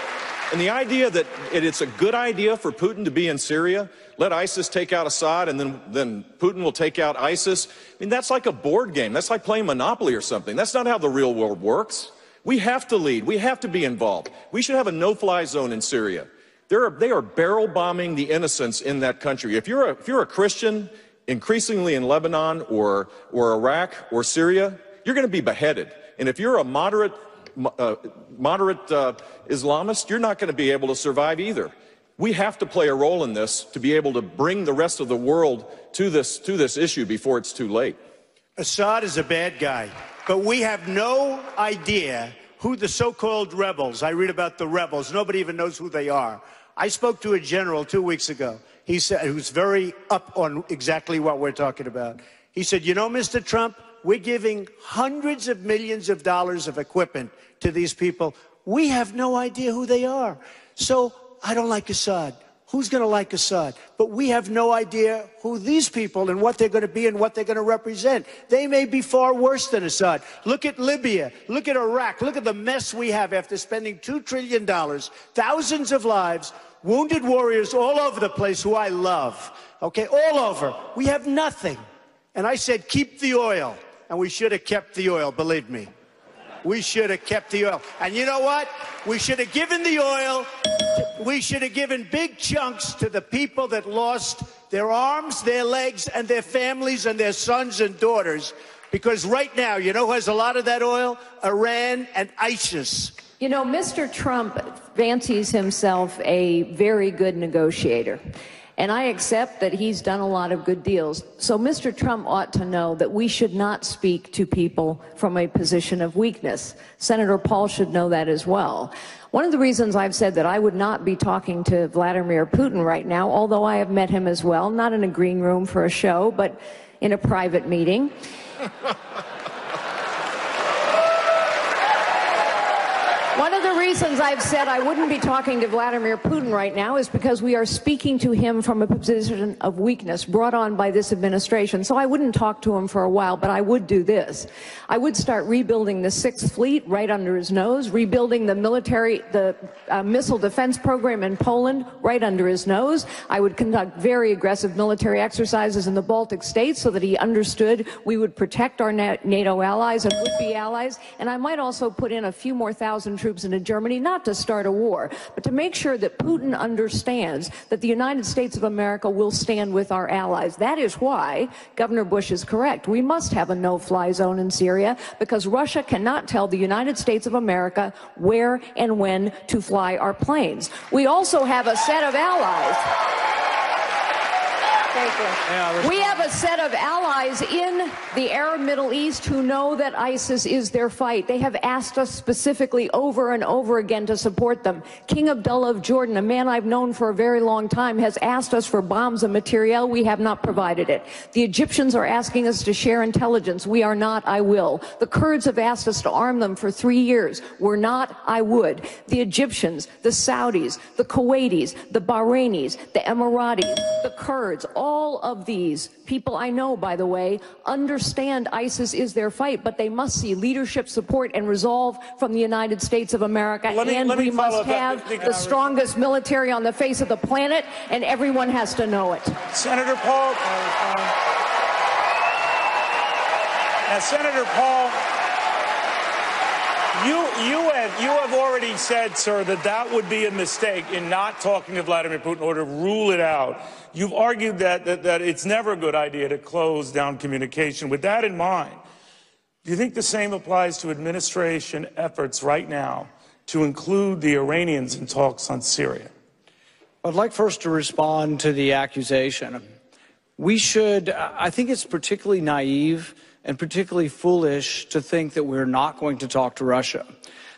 And the idea that it's a good idea for Putin to be in Syria, let ISIS take out Assad, and then Putin will take out ISIS. I mean, that's like a board game. That's like playing Monopoly or something. That's not how the real world works. We have to lead. We have to be involved. We should have a no-fly zone in Syria. They are barrel bombing the innocents in that country. If you're a Christian, increasingly in Lebanon or Iraq or Syria, you're going to be beheaded. And if you're a moderate Islamist, you're not going to be able to survive either. We have to play a role in this to be able to bring the rest of the world to this issue before it's too late. Assad is a bad guy, but we have no idea who the so-called rebels, I read about the rebels, nobody even knows who they are. I spoke to a general 2 weeks ago. He said, he was very up on exactly what we're talking about. He said, you know, Mr. Trump, we're giving hundreds of millions of dollars of equipment to these people. We have no idea who they are. So I don't like Assad. Who's going to like Assad? But we have no idea who these people and what they're going to be and what they're going to represent. They may be far worse than Assad. Look at Libya. Look at Iraq. Look at the mess we have after spending $2 trillion, thousands of lives, wounded warriors all over the place who I love. Okay, all over. We have nothing. And I said, keep the oil. And we should have kept the oil, believe me. We should have kept the oil. And you know what? We should have given the oil. We should have given big chunks to the people that lost their arms, their legs, and their families and their sons and daughters. Because right now, you know who has a lot of that oil? Iran and ISIS. You know, Mr. Trump fancies himself a very good negotiator. And I accept that he's done a lot of good deals. So Mr. Trump ought to know that we should not speak to people from a position of weakness. Senator Paul should know that as well. One of the reasons I've said that I would not be talking to Vladimir Putin right now, although I have met him as well, not in a green room for a show, but in a private meeting. One of the reasons I've said I wouldn't be talking to Vladimir Putin right now is because we are speaking to him from a position of weakness brought on by this administration. So I wouldn't talk to him for a while, but I would do this. I would start rebuilding the Sixth Fleet right under his nose, rebuilding the missile defense program in Poland right under his nose. I would conduct very aggressive military exercises in the Baltic states so that he understood we would protect our NATO allies and would-be allies. And I might also put in a few more thousand troops troops into Germany, not to start a war, but to make sure that Putin understands that the United States of America will stand with our allies. That is why Governor Bush is correct. We must have a no-fly zone in Syria because Russia cannot tell the United States of America where and when to fly our planes. We also have a set of allies. We have a set of allies in the Arab Middle East who know that ISIS is their fight. They have asked us specifically over and over again to support them. King Abdullah of Jordan, a man I've known for a very long time, has asked us for bombs and materiel. We have not provided it. The Egyptians are asking us to share intelligence. We are not, I will. The Kurds have asked us to arm them for 3 years. We're not, I would. The Egyptians, the Saudis, the Kuwaitis, the Bahrainis, the Emiratis, the Kurds, all of these people I know, by the way, understand ISIS is their fight, but they must see leadership, support, and resolve from the United States of America. And we must have the strongest military on the face of the planet, and everyone has to know it. Senator Paul. Now, Senator Paul, you have already said, sir, that would be a mistake in not talking to Vladimir Putin or to rule it out. You've argued that it's never a good idea to close down communication. With that in mind, do you think the same applies to administration efforts right now to include the Iranians in talks on Syria? I'd like first to respond to the accusation. I think it's particularly naive and particularly foolish to think that we're not going to talk to Russia.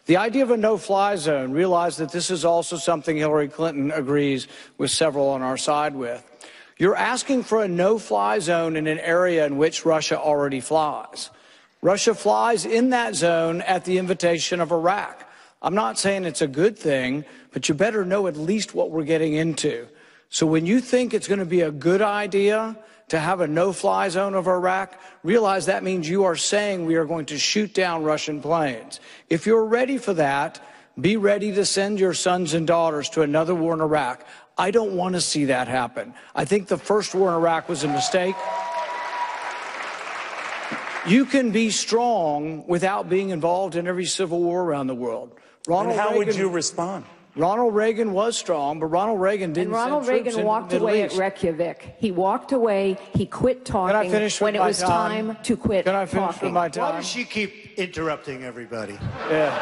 The idea of a no-fly zone, realize that this is also something Hillary Clinton agrees with several on our side with. You're asking for a no-fly zone in an area in which Russia already flies. Russia flies in that zone at the invitation of Iraq. I'm not saying it's a good thing, but you better know at least what we're getting into. So when you think it's going to be a good idea to have a no-fly zone of Iraq, realize that means you are saying we are going to shoot down Russian planes. If you're ready for that, be ready to send your sons and daughters to another war in Iraq. I don't want to see that happen. I think the first war in Iraq was a mistake. You can be strong without being involved in every civil war around the world. And how would you respond? Ronald Reagan was strong, but Ronald Reagan didn't. And Ronald Reagan walked away at Reykjavik. He walked away. He quit talking when it was time to quit talking. Can I finish with my time? Why does she keep interrupting everybody? Yeah.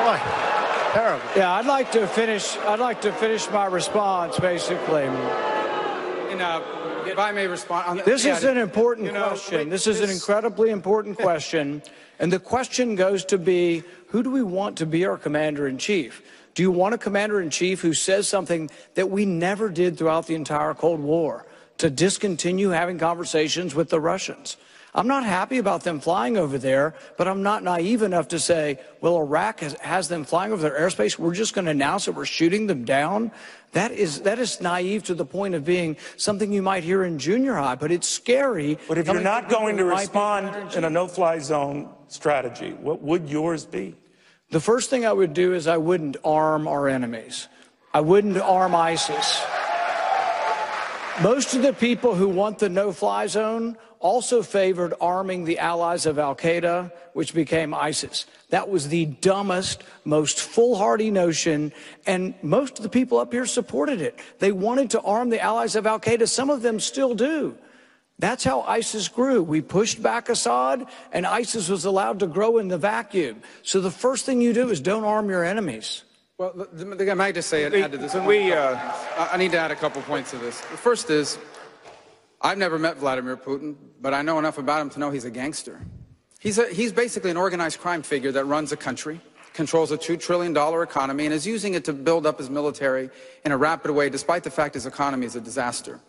Boy, terrible. Yeah, I'd like to finish my response, basically. If I may respond. This is an important question. This is an incredibly important question. And the question goes to be, who do we want to be our commander-in-chief? Do you want a commander-in-chief who says something that we never did throughout the entire Cold War, to discontinue having conversations with the Russians? I'm not happy about them flying over there, but I'm not naive enough to say, well, Iraq has them flying over their airspace. We're just going to announce that we're shooting them down. That is naive to the point of being something you might hear in junior high, but it's scary. But if you're not going to respond in a no-fly zone strategy, what would yours be? The first thing I would do is I wouldn't arm our enemies. I wouldn't arm ISIS. Most of the people who want the no-fly zone also favored arming the allies of al-Qaeda, which became ISIS. That was the dumbest, most foolhardy notion, and most of the people up here supported it. They wanted to arm the allies of al-Qaeda. Some of them still do. That's how ISIS grew. We pushed back Assad, and ISIS was allowed to grow in the vacuum. So the first thing you do is don't arm your enemies. Well, I might just say and add to this. I need to add a couple points to this. The first is, I've never met Vladimir Putin, but I know enough about him to know he's a gangster. He's basically an organized crime figure that runs a country, controls a $2 trillion economy, and is using it to build up his military in a rapid way, despite the fact his economy is a disaster.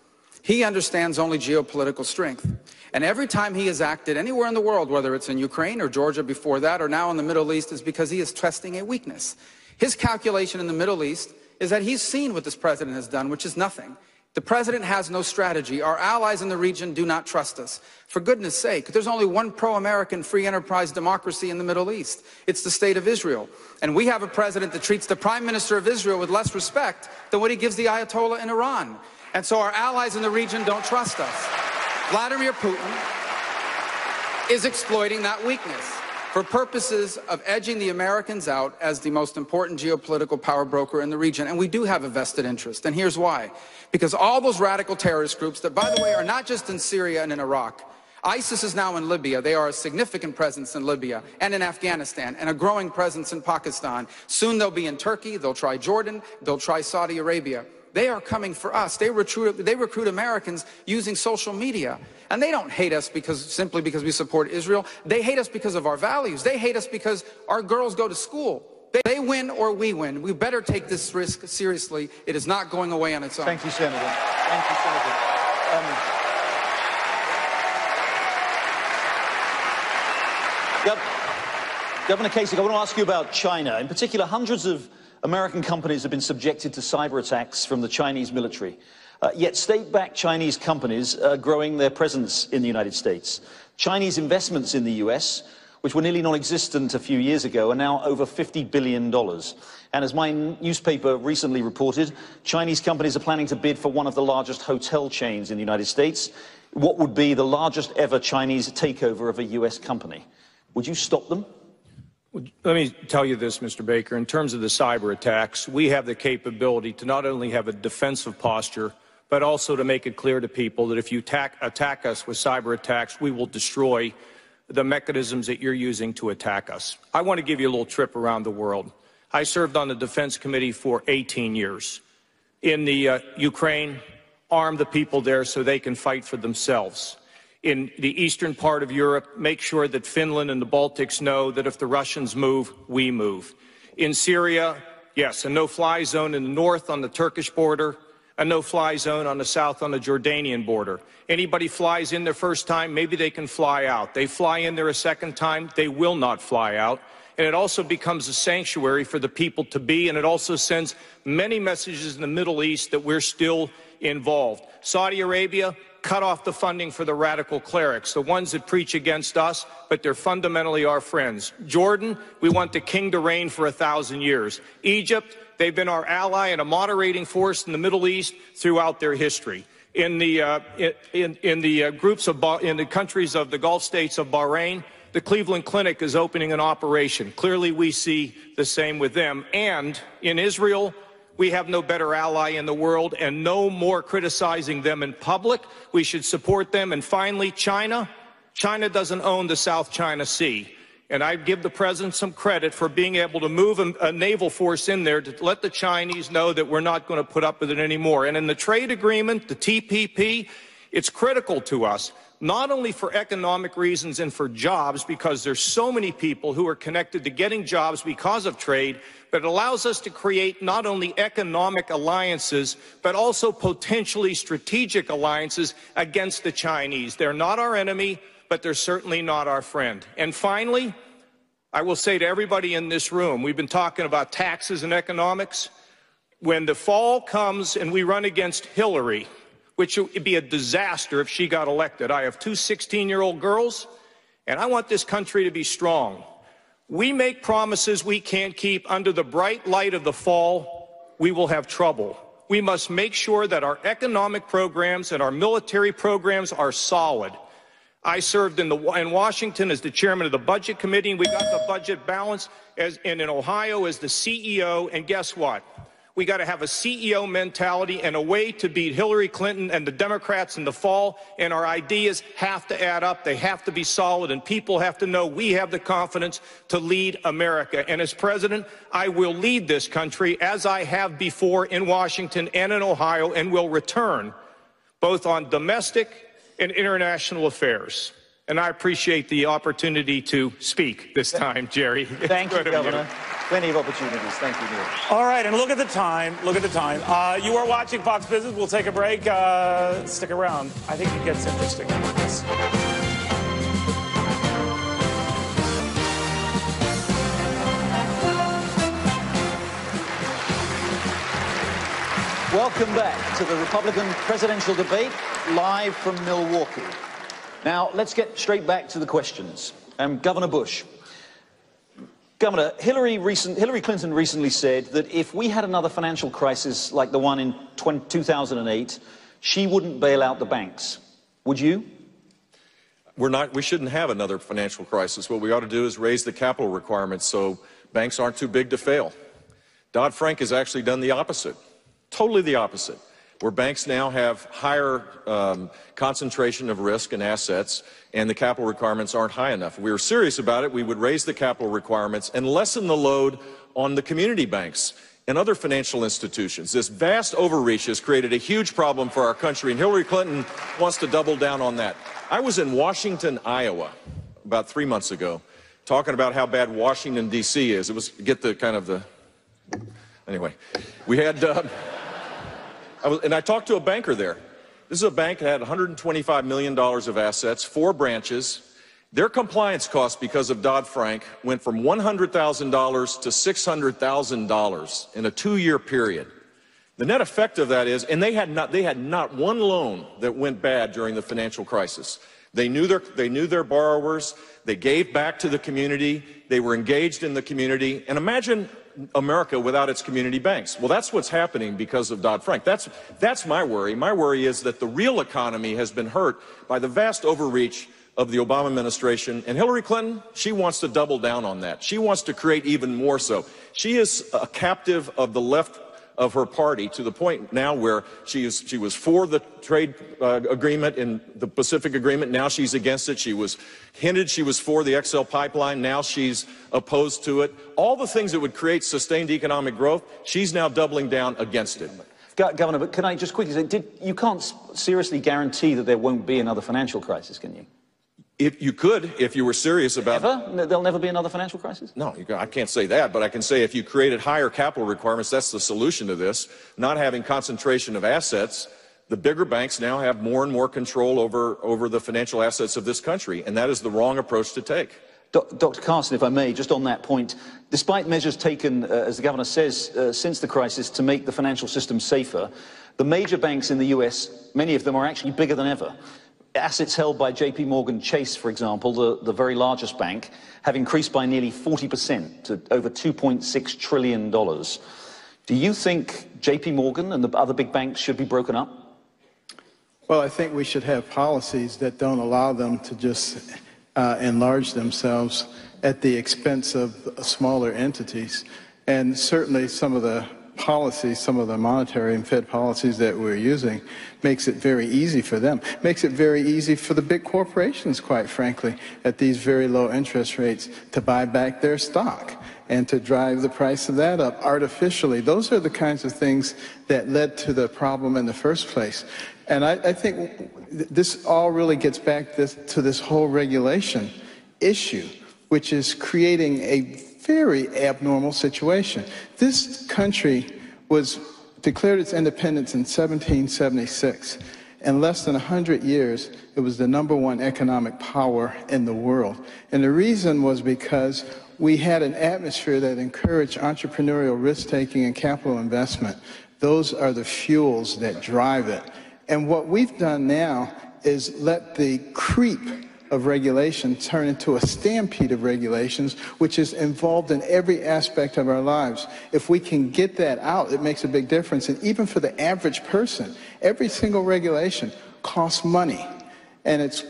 He understands only geopolitical strength. And every time he has acted anywhere in the world, whether it's in Ukraine or Georgia before that, or now in the Middle East, is because he is testing a weakness. His calculation in the Middle East is that he's seen what this president has done, which is nothing. The president has no strategy. Our allies in the region do not trust us. For goodness sake, there's only one pro-American free enterprise democracy in the Middle East. It's the state of Israel. And we have a president that treats the prime minister of Israel with less respect than what he gives the Ayatollah in Iran. And so our allies in the region don't trust us. Vladimir Putin is exploiting that weakness. for purposes of edging the Americans out as the most important geopolitical power broker in the region. And we do have a vested interest. And here's why. Because all those radical terrorist groups that, by the way, are not just in Syria and in Iraq. ISIS is now in Libya. They are a significant presence in Libya and in Afghanistan and a growing presence in Pakistan. Soon they'll be in Turkey. They'll try Jordan. They'll try Saudi Arabia. They are coming for us. They recruit Americans using social media. And they don't hate us simply because we support Israel. They hate us because of our values. They hate us because our girls go to school. They win or we win. We better take this risk seriously. It is not going away on its own. Thank you, Senator. Thank you, Senator. Governor Kasich, I want to ask you about China. In particular, hundreds of American companies have been subjected to cyber attacks from the Chinese military. Yet state-backed Chinese companies are growing their presence in the United States. Chinese investments in the US, which were nearly non-existent a few years ago, are now over $50 billion. And as my newspaper recently reported, Chinese companies are planning to bid for one of the largest hotel chains in the United States, what would be the largest ever Chinese takeover of a US company. Would you stop them? Let me tell you this, Mr. Baker. In terms of the cyber attacks, we have the capability to not only have a defensive posture, but also to make it clear to people that if you attack us with cyber attacks, we will destroy the mechanisms that you're using to attack us. I want to give you a little trip around the world. I served on the Defense Committee for 18 years. In the Ukraine, arm the people there so they can fight for themselves. In the eastern part of Europe, make sure that Finland and the Baltics know that if the Russians move, we move. In Syria, yes, a no-fly zone in the north on the Turkish border, a no-fly zone on the south on the Jordanian border. Anybody flies in their first time, maybe they can fly out. They fly in there a second time, they will not fly out. And it also becomes a sanctuary for the people to be, and it also sends many messages in the Middle East that we're still involved. Saudi Arabia, cut off the funding for the radical clerics, the ones that preach against us, but they're fundamentally our friends. Jordan, we want the king to reign for 1,000 years. Egypt, they've been our ally and a moderating force in the Middle East throughout their history. In the countries of the Gulf states of Bahrain, the Cleveland Clinic is opening an operation. Clearly, we see the same with them. And in Israel, we have no better ally in the world, and no more criticizing them in public. We should support them. And finally, China. China doesn't own the South China Sea. And I give the president some credit for being able to move a naval force in there to let the Chinese know that we're not going to put up with it anymore. And in the trade agreement, the TPP, it's critical to us, not only for economic reasons and for jobs, because there's so many people who are connected to getting jobs because of trade, but it allows us to create not only economic alliances, but also potentially strategic alliances against the Chinese. They're not our enemy, but they're certainly not our friend. And finally, I will say to everybody in this room, we've been talking about taxes and economics. When the fall comes and we run against Hillary, which would be a disaster if she got elected. I have two 16-year-old girls, and I want this country to be strong. We make promises we can't keep under the bright light of the fall, we will have trouble. We must make sure that our economic programs and our military programs are solid. I served in Washington as the chairman of the Budget Committee, and we got the budget balanced, and in Ohio as the CEO, and guess what? We got to have a CEO mentality and a way to beat Hillary Clinton and the Democrats in the fall, and our ideas have to add up. They have to be solid, and people have to know we have the confidence to lead America. And as president, I will lead this country as I have before in Washington and in Ohio, and will return both on domestic and international affairs. And I appreciate the opportunity to speak this time, Jerry. Thank you, Governor. Plenty of opportunities. Thank you, Neil. All right, and look at the time. Look at the time. You are watching Fox Business. We'll take a break. Stick around. I think it gets interesting after this. Welcome back to the Republican presidential debate, live from Milwaukee. Now, let's get straight back to the questions. Governor Bush. Governor, Hillary Clinton recently said that if we had another financial crisis like the one in 2008, she wouldn't bail out the banks. Would you? We shouldn't have another financial crisis. What we ought to do is raise the capital requirements so banks aren't too big to fail. Dodd-Frank has actually done the opposite, totally the opposite, where banks now have higher concentration of risk and assets, and the capital requirements aren't high enough. If we were serious about it, we would raise the capital requirements and lessen the load on the community banks and other financial institutions. This vast overreach has created a huge problem for our country, and Hillary Clinton wants to double down on that. I was in Washington, Iowa, about 3 months ago, talking about how bad Washington, D.C. is. It was, anyway, we had, I talked to a banker there. This is a bank that had $125 million of assets, 4 branches. Their compliance costs because of Dodd-Frank went from $100,000 to $600,000 in a 2-year period. The net effect of that is, and they had not one loan that went bad during the financial crisis. They knew their borrowers. They gave back to the community. They were engaged in the community. And imagine America without its community banks. Well, that's what's happening because of Dodd-Frank. That's my worry. My worry is that the real economy has been hurt by the vast overreach of the Obama administration. And Hillary Clinton, she wants to double down on that. She wants to create even more so. She is a captive of the left of her party to the point now where she was for the trade agreement in the Pacific Agreement. Now she's against it. She was hinted she was for the XL pipeline. Now she's opposed to it. All the things that would create sustained economic growth, she's now doubling down against it. Governor, but can I just quickly say, you can't seriously guarantee that there won't be another financial crisis, can you? If you could, if you were serious about it. There'll never be another financial crisis? No, I can't say that, but I can say if you created higher capital requirements, that's the solution to this. Not having concentration of assets, the bigger banks now have more and more control over the financial assets of this country, and that is the wrong approach to take. Dr. Carson, if I may, just on that point, despite measures taken, as the governor says, since the crisis to make the financial system safer, the major banks in the US, many of them are actually bigger than ever. Assets held by JP Morgan Chase, for example, the very largest bank, have increased by nearly 40% to over $2.6 trillion. Do you think JP Morgan and the other big banks should be broken up? Well, I think we should have policies that don't allow them to just enlarge themselves at the expense of smaller entities. And certainly some of the policies, some of the monetary and Fed policies that we're using makes it very easy for them. Makes it very easy for the big corporations, quite frankly, at these very low interest rates to buy back their stock and to drive the price of that up artificially. Those are the kinds of things that led to the problem in the first place. And I think this all really gets back to this whole regulation issue, which is creating a very abnormal situation. This country was declared its independence in 1776. In less than 100 years, it was the #1 economic power in the world. And the reason was because we had an atmosphere that encouraged entrepreneurial risk-taking and capital investment. Those are the fuels that drive it. And what we've done now is let the creep of regulation turn into a stampede of regulations, which is involved in every aspect of our lives. If we can get that out, it makes a big difference. And even for the average person, every single regulation costs money, and it's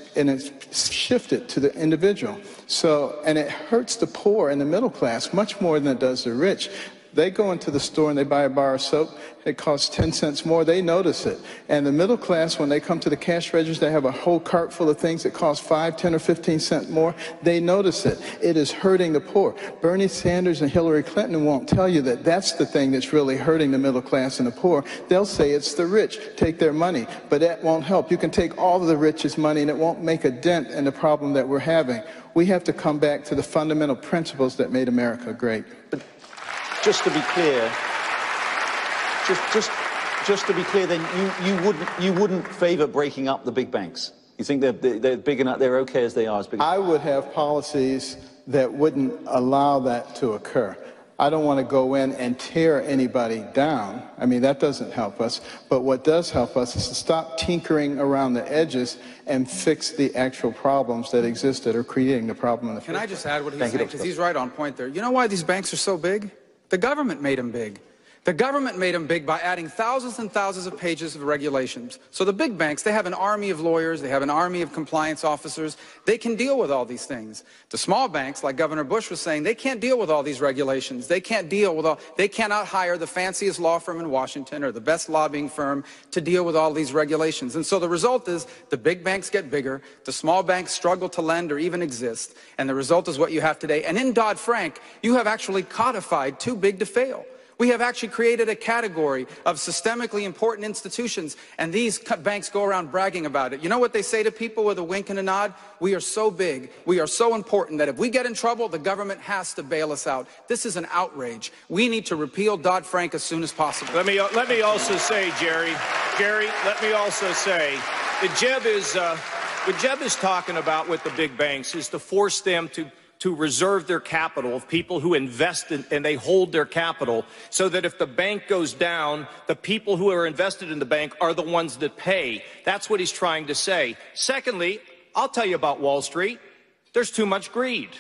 shifted to the individual. So, and it hurts the poor and the middle class much more than it does the rich. They go into the store and they buy a bar of soap. It costs 10 cents more. They notice it. And the middle class, when they come to the cash register, they have a whole cart full of things that cost 5, 10, or 15 cents more. They notice it. It is hurting the poor. Bernie Sanders and Hillary Clinton won't tell you that that's the thing that's really hurting the middle class and the poor. They'll say it's the rich. Take their money. But that won't help. You can take all of the rich's money and it won't make a dent in the problem that we're having. We have to come back to the fundamental principles that made America great. Just to be clear, just to be clear, then you wouldn't favour breaking up the big banks. You think they're big enough, they're okay as they are? As big. I would have policies that wouldn't allow that to occur. I don't want to go in and tear anybody down. I mean, that doesn't help us. But what does help us is to stop tinkering around the edges and fix the actual problems that exist that are creating the problem in the first place. Can I just add what he's saying? Because he's right on point there. You know why these banks are so big? The government made them big. The government made them big by adding thousands and thousands of pages of regulations. So the big banks, they have an army of lawyers, they have an army of compliance officers. They can deal with all these things. The small banks, like Governor Bush was saying, they can't deal with all these regulations. They cannot hire the fanciest law firm in Washington or the best lobbying firm to deal with all these regulations. And so the result is the big banks get bigger, the small banks struggle to lend or even exist, and the result is what you have today. And in Dodd-Frank, you have actually codified too big to fail. We have actually created a category of systemically important institutions, and these banks go around bragging about it. You know what they say to people with a wink and a nod? We are so big, we are so important that if we get in trouble, the government has to bail us out. This is an outrage. We need to repeal Dodd-Frank as soon as possible. Let me also say, Gary, let me also say that what Jeb is talking about with the big banks is to force them to reserve their capital of people who invest in, and they hold their capital so that if the bank goes down, the people who are invested in the bank are the ones that pay. That's what he's trying to say. Secondly, I'll tell you about Wall Street. There's too much greed.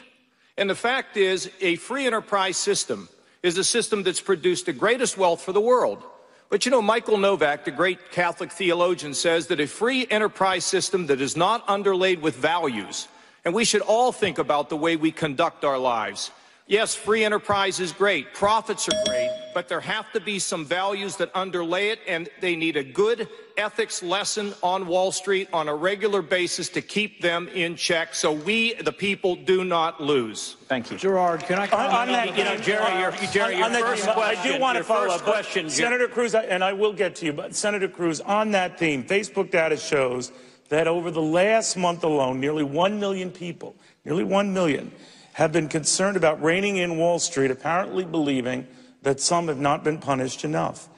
And the fact is, a free enterprise system is a system that's produced the greatest wealth for the world. But you know, Michael Novak, the great Catholic theologian, says that a free enterprise system that is not underlaid with values, and we should all think about the way we conduct our lives. Yes, free enterprise is great, profits are great, but there have to be some values that underlay it, and they need a good ethics lesson on Wall Street on a regular basis to keep them in check so we, the people, do not lose. Thank you. Gerard, can I comment on that? Jerry, your first question. I do want to follow up. Question, Senator Cruz, and I will get to you, but Senator Cruz, on that theme, Facebook data shows that over the last month alone, nearly 1 million people, nearly 1 million, have been concerned about reining in Wall Street, apparently believing that some have not been punished enough.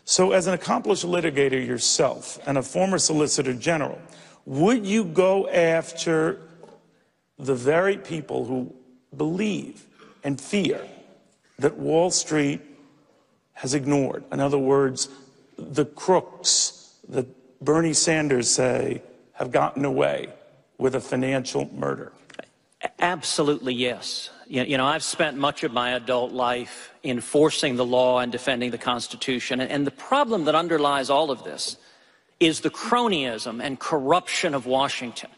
So as an accomplished litigator yourself and a former Solicitor General, would you go after the very people who believe and fear that Wall Street has ignored? In other words, the crooks that Bernie Sanders say have gotten away with a financial murder? Absolutely, yes. You know, I've spent much of my adult life enforcing the law and defending the Constitution. And the problem that underlies all of this is the cronyism and corruption of Washington.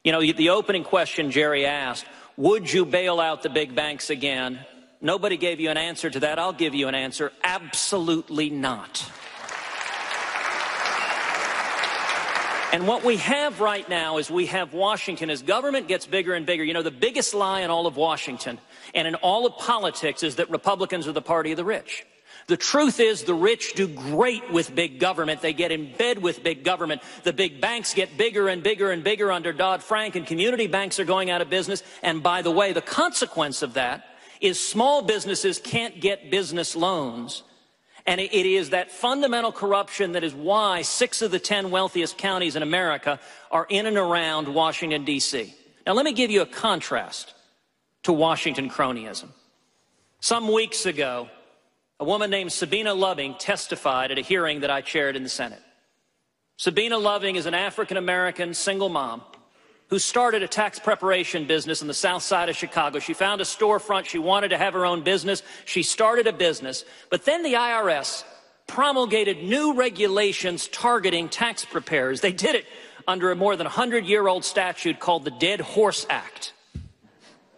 You know, the opening question Jerry asked, would you bail out the big banks again? Nobody gave you an answer to that. I'll give you an answer. Absolutely not. And what we have right now is we have Washington, as government gets bigger and bigger. You know, the biggest lie in all of Washington and in all of politics is that Republicans are the party of the rich. The truth is the rich do great with big government. They get in bed with big government. The big banks get bigger and bigger and bigger under Dodd-Frank, and community banks are going out of business. And by the way, the consequence of that is small businesses can't get business loans. And it is that fundamental corruption that is why 6 of the 10 wealthiest counties in America are in and around Washington, D.C. Now, let me give you a contrast to Washington cronyism. Some weeks ago, a woman named Sabina Loving testified at a hearing that I chaired in the Senate. Sabina Loving is an African-American single mom who started a tax preparation business on the south side of Chicago. She found a storefront. She wanted to have her own business. She started a business. But then the IRS promulgated new regulations targeting tax preparers. They did it under a more than 100-year-old statute called the Dead Horse Act.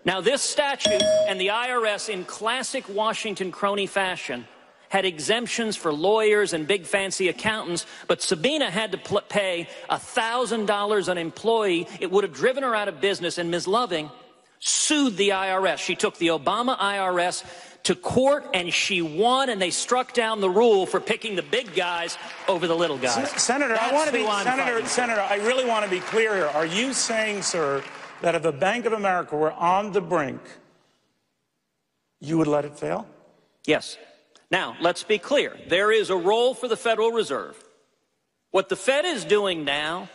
Now, this statute and the IRS, in classic Washington crony fashion, had exemptions for lawyers and big fancy accountants, but Sabina had to pay $1,000 an employee. It would have driven her out of business, and Ms. Loving sued the IRS. She took the Obama IRS to court, and she won, and they struck down the rule for picking the big guys over the little guys. Senator, I really want to be clear here. Are you saying, sir, that if the Bank of America were on the brink, you would let it fail? Yes. Now, let's be clear. There is a role for the Federal Reserve. What the Fed is doing now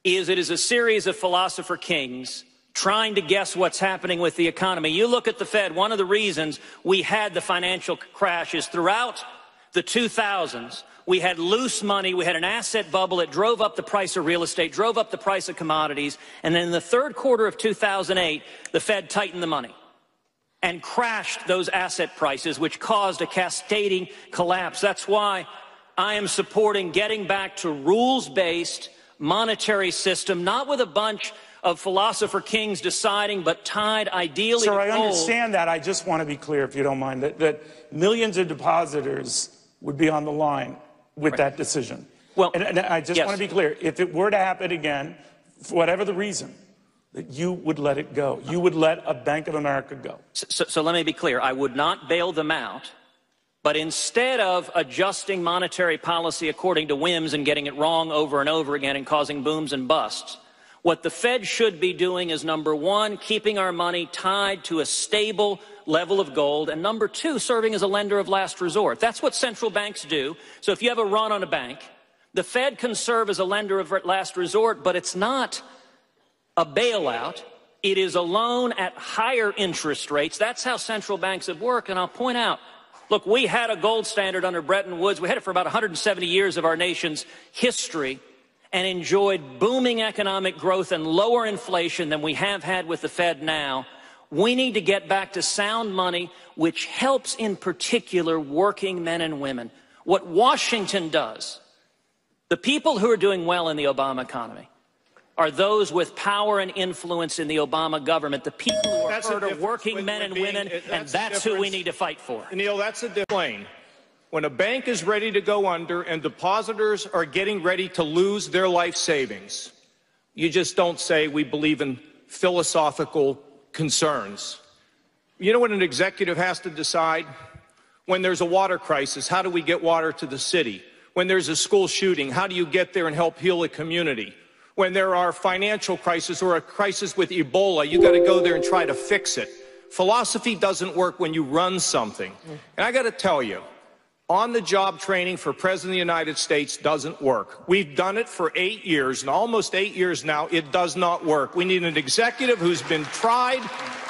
is it is a series of philosopher kings trying to guess what's happening with the economy. You look at the Fed, one of the reasons we had the financial crash is throughout the 2000s, we had loose money, we had an asset bubble, it drove up the price of real estate, drove up the price of commodities, and then in the third quarter of 2008, the Fed tightened the money. and crashed those asset prices, which caused a cascading collapse. That's why I am supporting getting back to rules-based monetary system, not with a bunch of philosopher kings deciding, but tied ideally to gold. Sir, I understand that. I just want to be clear, if you don't mind, that millions of depositors would be on the line with that decision. Well, and I just want to be clear. If it were to happen again, for whatever the reason, that you would let it go. You would let a Bank of America go. So let me be clear. I would not bail them out. But instead of adjusting monetary policy according to whims and getting it wrong over and over again and causing booms and busts, what the Fed should be doing is, number one, keeping our money tied to a stable level of gold, and number two, serving as a lender of last resort. That's what central banks do. So if you have a run on a bank, the Fed can serve as a lender of last resort, but it's not a bailout. It is a loan at higher interest rates. That's how central banks have worked. And I'll point out, look, we had a gold standard under Bretton Woods. We had it for about 170 years of our nation's history and enjoyed booming economic growth and lower inflation than we have had with the Fed now. We need to get back to sound money, which helps in particular working men and women. What Washington does, the people who are doing well in the Obama economy are those with power and influence in the Obama government. The people who are hurt are working men and women, and that's who we need to fight for. Neil, that's a different plane. When a bank is ready to go under and depositors are getting ready to lose their life savings, you just don't say we believe in philosophical concerns. You know what an executive has to decide? When there's a water crisis, how do we get water to the city? When there's a school shooting, how do you get there and help heal a community? When there are financial crises or a crisis with Ebola, you got to go there and try to fix it. Philosophy doesn't work when you run something. And I got to tell you, on-the-job training for President of the United States doesn't work. We've done it for 8 years, and almost 8 years now, it does not work. We need an executive who's been tried,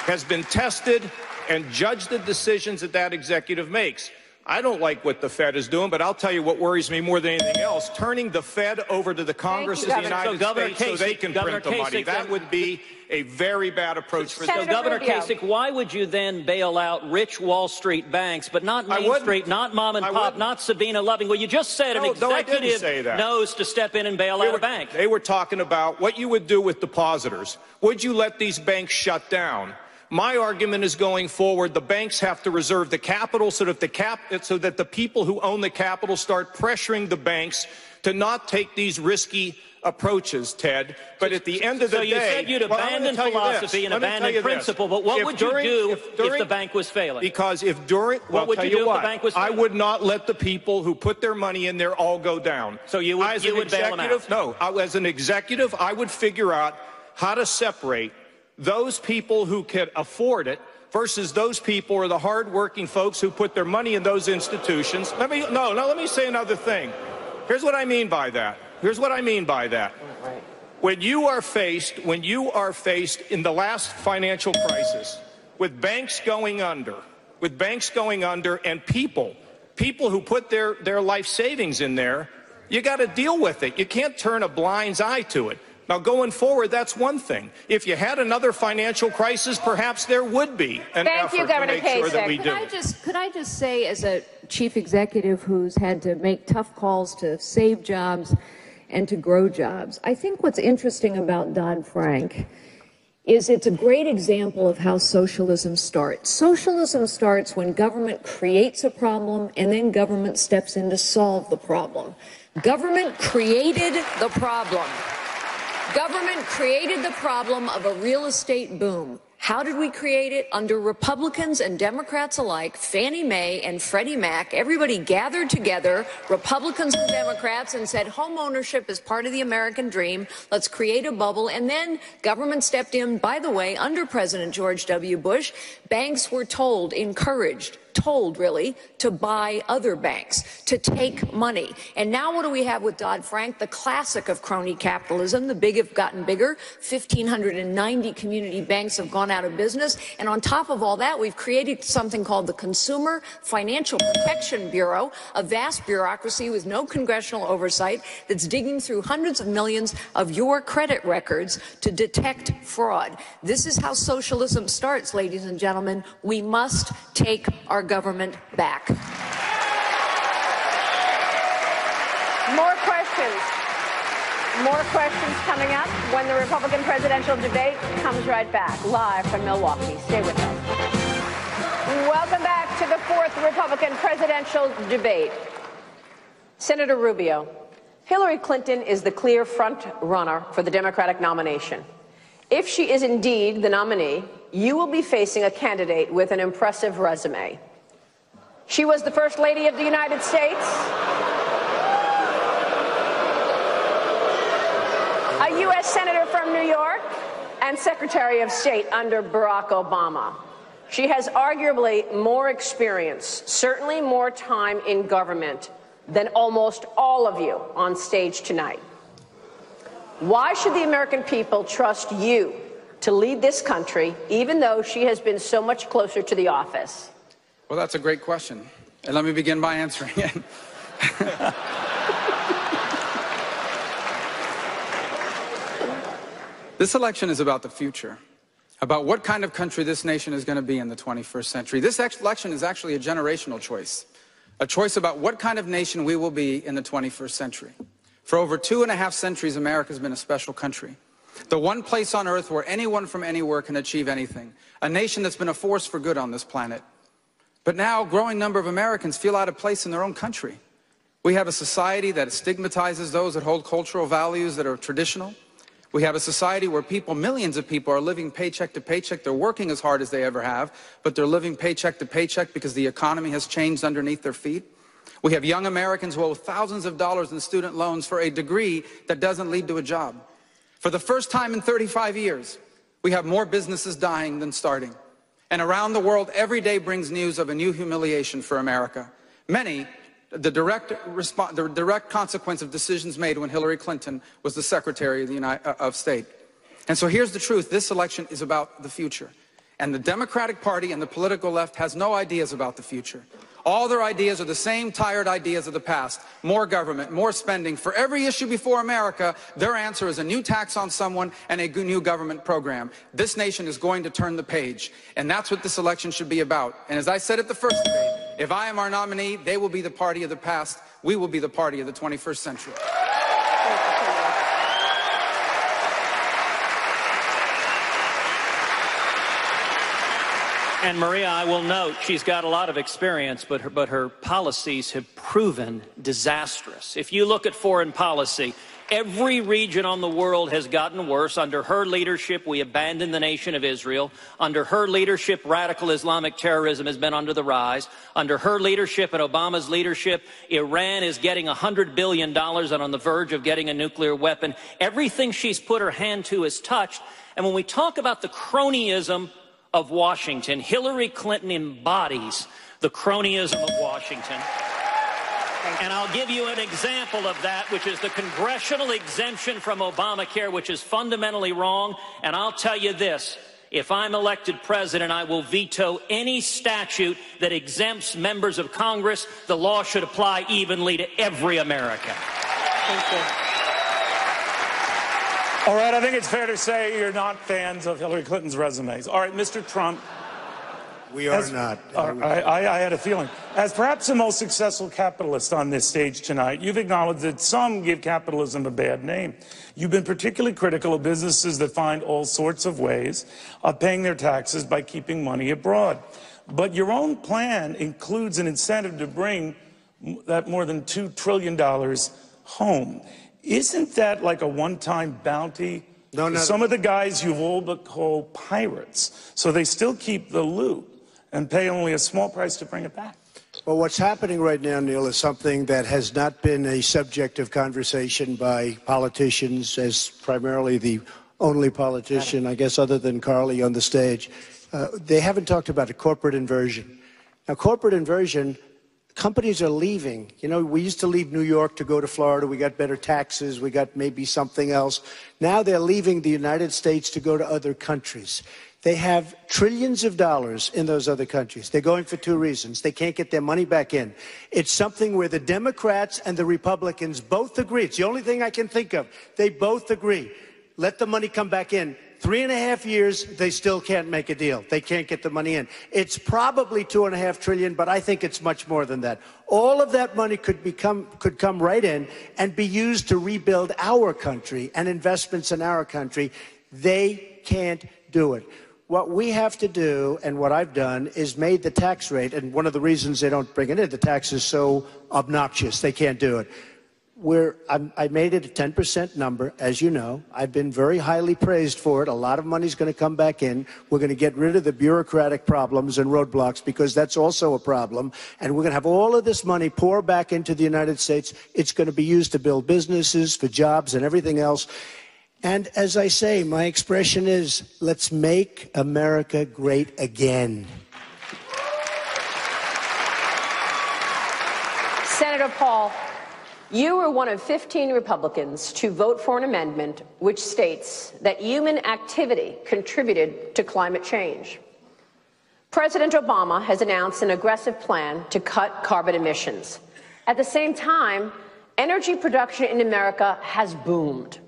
has been tested, and judge the decisions that that executive makes. I don't like what the Fed is doing, but I'll tell you what worries me more than anything else, turning the Fed over to the Congress of the United States so they can print the money. That would be a very bad approach for So, Governor Kasich, why would you then bail out rich Wall Street banks, but not Main Street, not mom and pop, not Sabina Loving? Well, you just said an executive knows to step in and bail out a bank. They were talking about what you would do with depositors. Would you let these banks shut down? My argument is going forward, the banks have to reserve the capital so that the people who own the capital start pressuring the banks to not take these risky approaches, Ted. But at the end of the day... So you said you'd abandon philosophy and abandon principle, but what would you do if the bank was failing? Because if during... What would you do if the bank was failing? I would not let the people who put their money in there all go down. So you would bail them out? No. As an executive, I would figure out how to separate those people who can afford it versus those people or the hardworking folks who put their money in those institutions. Let me say another thing. Here's what I mean by that. When you are faced in the last financial crisis with banks going under and people who put their life savings in there, you got to deal with it. You can't turn a blind eye to it. Now, going forward, that's one thing. If you had another financial crisis, perhaps there would be an effort to make sure that we do. Could I just say, as a chief executive who's had to make tough calls to save jobs and to grow jobs, I think what's interesting about Dodd-Frank is it's a great example of how socialism starts. Socialism starts when government creates a problem and then government steps in to solve the problem. Government created the problem. Government created the problem of a real estate boom. How did we create it? Under Republicans and Democrats alike, Fannie Mae and Freddie Mac, everybody gathered together, Republicans and Democrats, and said home ownership is part of the American dream. Let's create a bubble. And then government stepped in. By the way, under President George W. Bush, banks were encouraged told, really, to buy other banks, to take money. And now what do we have with Dodd-Frank? The classic of crony capitalism. The big have gotten bigger. 1,590 community banks have gone out of business. And on top of all that, we've created something called the Consumer Financial Protection Bureau, a vast bureaucracy with no congressional oversight that's digging through hundreds of millions of your credit records to detect fraud. This is how socialism starts, ladies and gentlemen. We must take our government back. More questions. More questions coming up when the Republican presidential debate comes right back, live from Milwaukee. Stay with us. Welcome back to the fourth Republican presidential debate. Senator Rubio, Hillary Clinton is the clear front runner for the Democratic nomination. If she is indeed the nominee, you will be facing a candidate with an impressive resume. She was the First Lady of the United States, a U.S. Senator from New York, and Secretary of State under Barack Obama. She has arguably more experience, certainly more time in government, than almost all of you on stage tonight. Why should the American people trust you to lead this country, even though she has been so much closer to the office? Well, that's a great question. And let me begin by answering it. This election is about the future, about what kind of country this nation is going to be in the 21st century. This election is actually a generational choice, a choice about what kind of nation we will be in the 21st century. For over 2.5 centuries, America has been a special country. The one place on earth where anyone from anywhere can achieve anything. A nation that's been a force for good on this planet. But now, a growing number of Americans feel out of place in their own country. We have a society that stigmatizes those that hold cultural values that are traditional. We have a society where people, millions of people, are living paycheck to paycheck. They're working as hard as they ever have, but they're living paycheck to paycheck because the economy has changed underneath their feet. We have young Americans who owe thousands of dollars in student loans for a degree that doesn't lead to a job. For the first time in 35 years, we have more businesses dying than starting. And around the world, every day brings news of a new humiliation for America. Many, the direct consequence of decisions made when Hillary Clinton was the Secretary of State. And so here's the truth. This election is about the future. And the Democratic Party and the political left has no ideas about the future. All their ideas are the same tired ideas of the past. More government, more spending. For every issue before America, their answer is a new tax on someone and a new government program. This nation is going to turn the page. And that's what this election should be about. And as I said at the first debate, if I am our nominee, they will be the party of the past. We will be the party of the 21st century. And Maria, I will note, she's got a lot of experience, but her policies have proven disastrous. If you look at foreign policy, every region on the world has gotten worse. Under her leadership, we abandoned the nation of Israel. Under her leadership, radical Islamic terrorism has been under the rise. Under her leadership and Obama's leadership, Iran is getting $100 billion and on the verge of getting a nuclear weapon. Everything she's put her hand to is touched. And when we talk about the cronyism of Washington, Hillary Clinton embodies the cronyism of Washington. And I'll give you an example of that, which is the congressional exemption from Obamacare, which is fundamentally wrong. And I'll tell you this, if I'm elected president, I will veto any statute that exempts members of Congress. The law should apply evenly to every American. Thank you. All right, I think it's fair to say you're not fans of Hillary Clinton's resumes. All right, Mr. Trump. We are not. I had a feeling. As perhaps the most successful capitalist on this stage tonight, you've acknowledged that some give capitalism a bad name. You've been particularly critical of businesses that find all sorts of ways of paying their taxes by keeping money abroad. But your own plan includes an incentive to bring that more than $2 trillion home. Isn't that like a one-time bounty? No. Some of the guys you've all but called pirates, so they still keep the loot and pay only a small price to bring it back. Well, what's happening right now, Neil, is something that has not been a subject of conversation by politicians, as primarily the only politician, I guess, other than Carly on the stage. They haven't talked about a corporate inversion. Now, corporate inversion, companies are leaving. You know, we used to leave New York to go to Florida. We got better taxes. We got maybe something else. Now they're leaving the United States to go to other countries. They have trillions of dollars in those other countries. They're going for two reasons. They can't get their money back in. It's something where the Democrats and the Republicans both agree. It's the only thing I can think of. They both agree. Let the money come back in. 3.5 years, they still can't make a deal. They can't get the money in. It's probably $2.5 trillion, but I think it's much more than that. All of that money could come right in and be used to rebuild our country and investments in our country. They can't do it. What we have to do, and what I've done, is made the tax rate, and one of the reasons they don't bring it in, the tax is so obnoxious, they can't do it. I made it a 10% number, as you know. I've been very highly praised for it. A lot of money's going to come back in. We're going to get rid of the bureaucratic problems and roadblocks, because that's also a problem. And we're going to have all of this money pour back into the United States. It's going to be used to build businesses, for jobs, and everything else. And as I say, my expression is, let's make America great again. Senator Paul, you were one of 15 Republicans to vote for an amendment which states that human activity contributed to climate change. President Obama has announced an aggressive plan to cut carbon emissions. At the same time, energy production in America has boomed.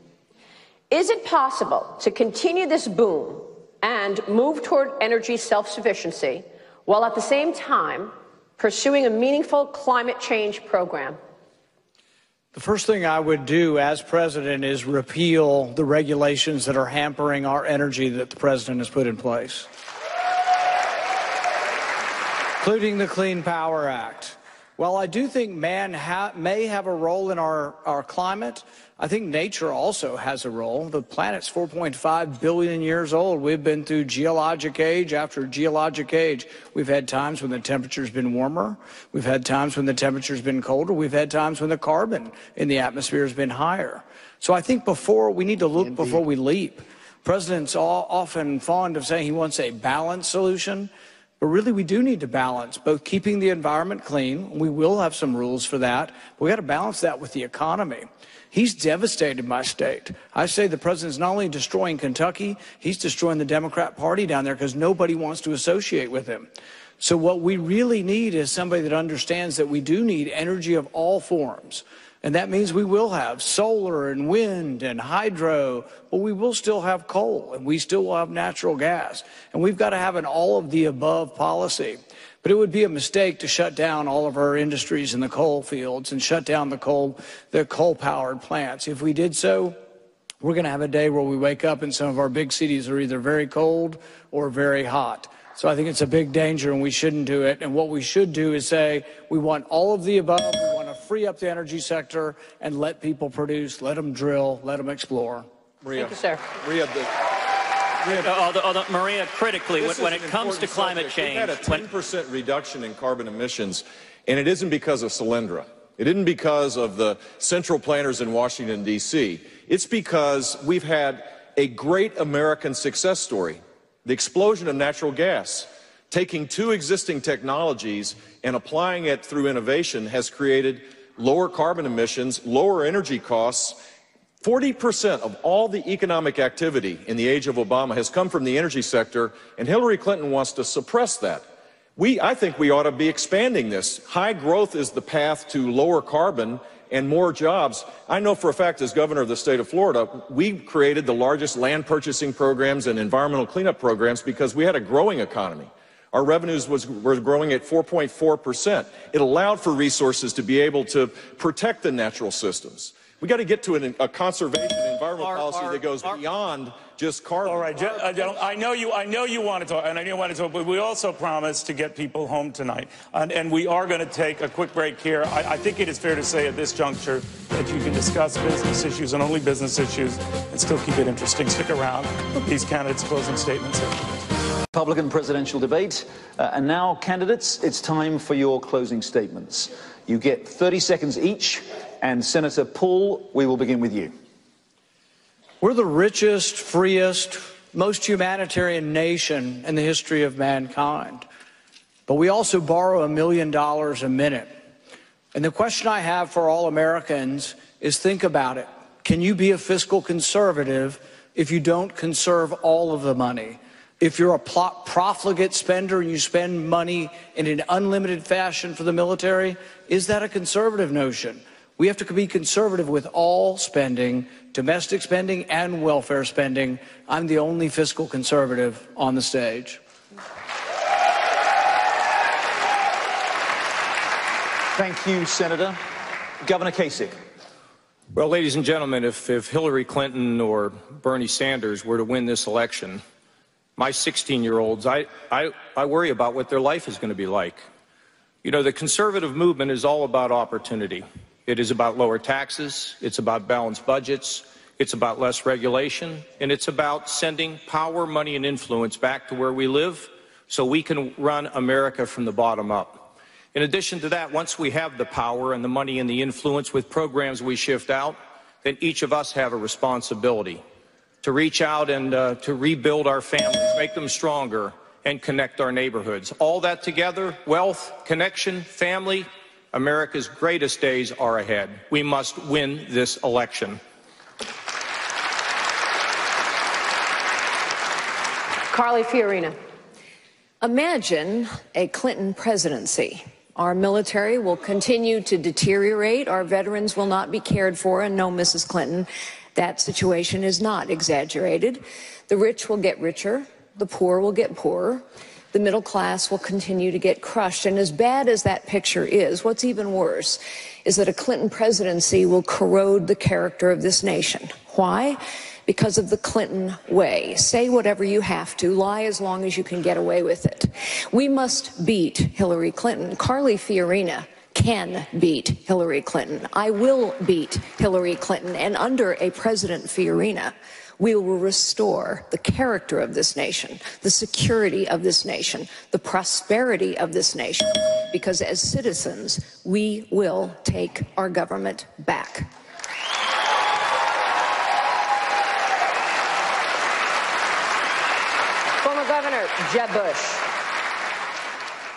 Is it possible to continue this boom and move toward energy self-sufficiency while at the same time pursuing a meaningful climate change program? The first thing I would do as president is repeal the regulations that are hampering our energy that the president has put in place, including the Clean Power Act. While I do think man may have a role in our climate, I think nature also has a role. The planet's 4.5 billion years old. We've been through geologic age after geologic age. We've had times when the temperature's been warmer. We've had times when the temperature's been colder. We've had times when the carbon in the atmosphere has been higher. So I think we need to look before we leap. President's often fond of saying he wants a balanced solution. But really, we do need to balance both keeping the environment clean. We will have some rules for that. But we got to balance that with the economy. He's devastated my state. I say the president's not only destroying Kentucky, he's destroying the Democrat Party down there because nobody wants to associate with him. So what we really need is somebody that understands that we do need energy of all forms. And that means we will have solar and wind and hydro, but we will still have coal and we still will have natural gas. And we've got to have an all-of-the-above policy. But it would be a mistake to shut down all of our industries in the coal fields and shut down the coal-powered plants. If we did so, we're going to have a day where we wake up and some of our big cities are either very cold or very hot. So I think it's a big danger and we shouldn't do it. And what we should do is say we want all of the above. We want to free up the energy sector and let people produce, let them drill, let them explore. Maria, thank you, sir. Maria, critically, when it comes to climate change, we've had a 10% reduction in carbon emissions, and it isn't because of Solyndra. It isn't because of the central planners in Washington, D.C. It's because we've had a great American success story. The explosion of natural gas, taking two existing technologies and applying it through innovation has created lower carbon emissions, lower energy costs. 40% of all the economic activity in the age of Obama has come from the energy sector, and Hillary Clinton wants to suppress that. I think we ought to be expanding this. High growth is the path to lower carbon and more jobs. I know for a fact, as governor of the state of Florida, we created the largest land purchasing programs and environmental cleanup programs because we had a growing economy. Our revenues were growing at 4.4%. It allowed for resources to be able to protect the natural systems. We got to get to a conservation environmental policy that goes beyond just carbon. All right, I know you want to talk, and I know you want to talk, but we also promised to get people home tonight, and we are going to take a quick break here. I think it is fair to say at this juncture that you can discuss business issues and only business issues and still keep it interesting. Stick around for these candidates' closing statements. Republican presidential debate. And now, candidates, it's time for your closing statements. You get 30 seconds each. And Senator Paul, we will begin with you. We're the richest, freest, most humanitarian nation in the history of mankind. but we also borrow $1 million a minute. And the question I have for all Americans is, think about it. Can you be a fiscal conservative if you don't conserve all of the money? If you're a profligate spender and you spend money in an unlimited fashion for the military, is that a conservative notion? We have to be conservative with all spending, domestic spending and welfare spending. I'm the only fiscal conservative on the stage. Thank you, Senator. Governor Kasich. Well, ladies and gentlemen, if Hillary Clinton or Bernie Sanders were to win this election, my 16-year-olds, I worry about what their life is going to be like. You know, the conservative movement is all about opportunity. It is about lower taxes, it's about balanced budgets, it's about less regulation, and it's about sending power, money, and influence back to where we live so we can run America from the bottom up. In addition to that, once we have the power and the money and the influence with programs we shift out, then each of us have a responsibility to reach out and to rebuild our families, make them stronger, and connect our neighborhoods. All that together, wealth, connection, family, America's greatest days are ahead. We must win this election. Carly Fiorina. Imagine a Clinton presidency. Our military will continue to deteriorate. Our veterans will not be cared for. And no, Mrs. Clinton, that situation is not exaggerated. The rich will get richer. The poor will get poorer. The middle class will continue to get crushed. And as bad as that picture is, what's even worse is that a Clinton presidency will corrode the character of this nation. Why? Because of the Clinton way. Say whatever you have to, lie as long as you can get away with it. We must beat Hillary Clinton. Carly Fiorina can beat Hillary Clinton. I will beat Hillary Clinton. And under a President Fiorina, we will restore the character of this nation, the security of this nation, the prosperity of this nation, because as citizens, we will take our government back. Former Governor Jeb Bush.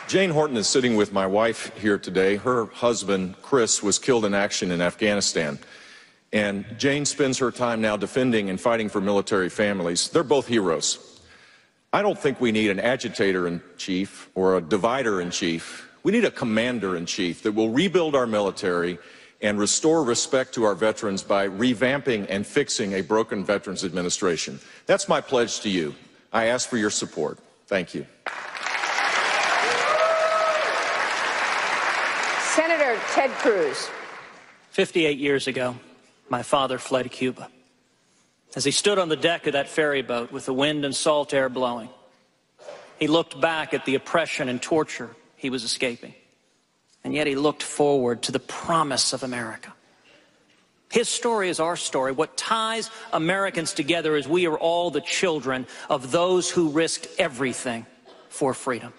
Jane Horton is sitting with my wife here today. Her husband, Chris, was killed in action in Afghanistan. And Jane spends her time now defending and fighting for military families. They're both heroes. I don't think we need an agitator-in-chief or a divider-in-chief. We need a commander-in-chief that will rebuild our military and restore respect to our veterans by revamping and fixing a broken Veterans Administration. That's my pledge to you. I ask for your support. Thank you. Senator Ted Cruz. 58 years ago, my father fled Cuba. As he stood on the deck of that ferry boat with the wind and salt air blowing, he looked back at the oppression and torture he was escaping. And yet he looked forward to the promise of America. His story is our story. What ties Americans together is we are all the children of those who risked everything for freedom.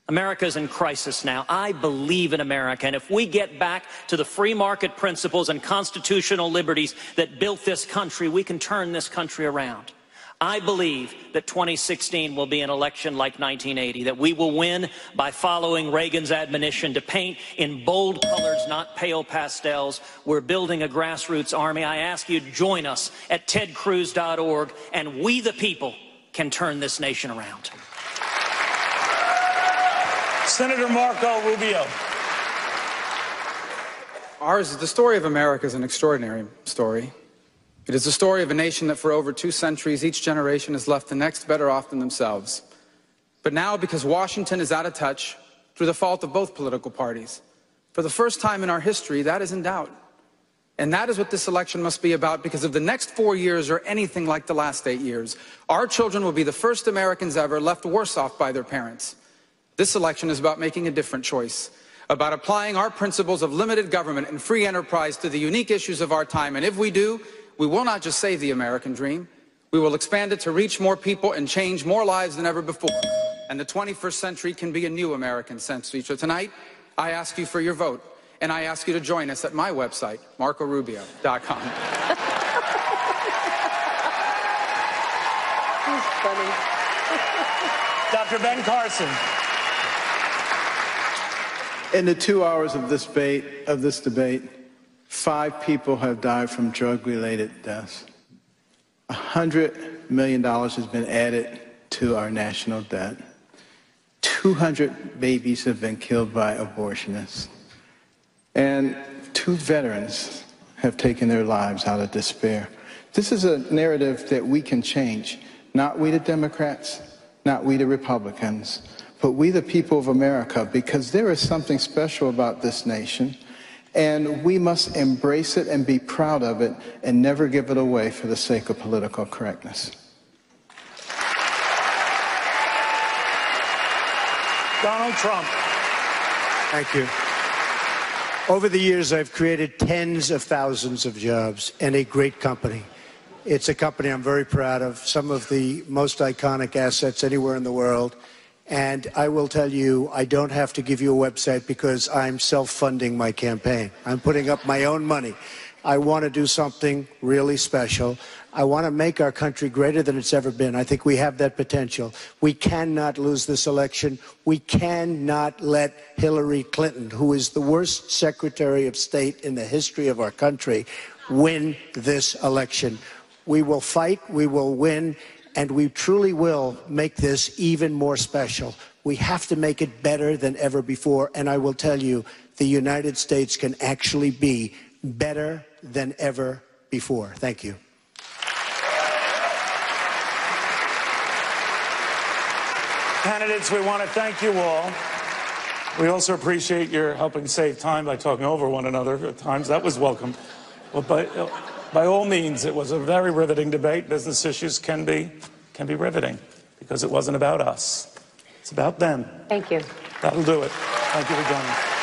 America is in crisis now. I believe in America, and if we get back to the free market principles and constitutional liberties that built this country, we can turn this country around. I believe that 2016 will be an election like 1980, that we will win by following Reagan's admonition to paint in bold colors, not pale pastels. We're building a grassroots army. I ask you to join us at tedcruz.org, and we the people can turn this nation around. Senator Marco Rubio. The story of America is an extraordinary story. It is the story of a nation that for over 2 centuries, each generation has left the next better off than themselves. But now, because Washington is out of touch, through the fault of both political parties, for the first time in our history, that is in doubt. And that is what this election must be about, because if the next 4 years are anything like the last 8 years, our children will be the first Americans ever left worse off by their parents. This election is about making a different choice, about applying our principles of limited government and free enterprise to the unique issues of our time. And if we do, we will not just save the American dream, we will expand it to reach more people and change more lives than ever before. And the 21st century can be a new American century. So tonight, I ask you for your vote, and I ask you to join us at my website, marcorubio.com. He's funny. Dr. Ben Carson. In the 2 hours of this debate, 5 people have died from drug-related deaths. $100 million has been added to our national debt. 200 babies have been killed by abortionists. And 2 veterans have taken their lives out of despair. This is a narrative that we can change. Not we the Democrats, not we the Republicans, but we the people of America, because there is something special about this nation, and we must embrace it and be proud of it and never give it away for the sake of political correctness. Donald Trump. Thank you. Over the years, I've created tens of thousands of jobs and a great company. It's a company I'm very proud of, some of the most iconic assets anywhere in the world. And I will tell you, I don't have to give you a website because I'm self-funding my campaign. I'm putting up my own money. I want to do something really special. I want to make our country greater than it's ever been. I think we have that potential. We cannot lose this election. We cannot let Hillary Clinton, who is the worst Secretary of State in the history of our country, win this election. We will fight, we will win, and we truly will make this even more special. We have to make it better than ever before, and I will tell you, the United States can actually be better than ever before. Thank you. Candidates, we want to thank you all. We also appreciate your helping save time by talking over one another at times. That was welcome. Well, by all means, it was a very riveting debate. Business issues can be riveting because it wasn't about us. It's about them. Thank you. That'll do it. Thank you for joining us.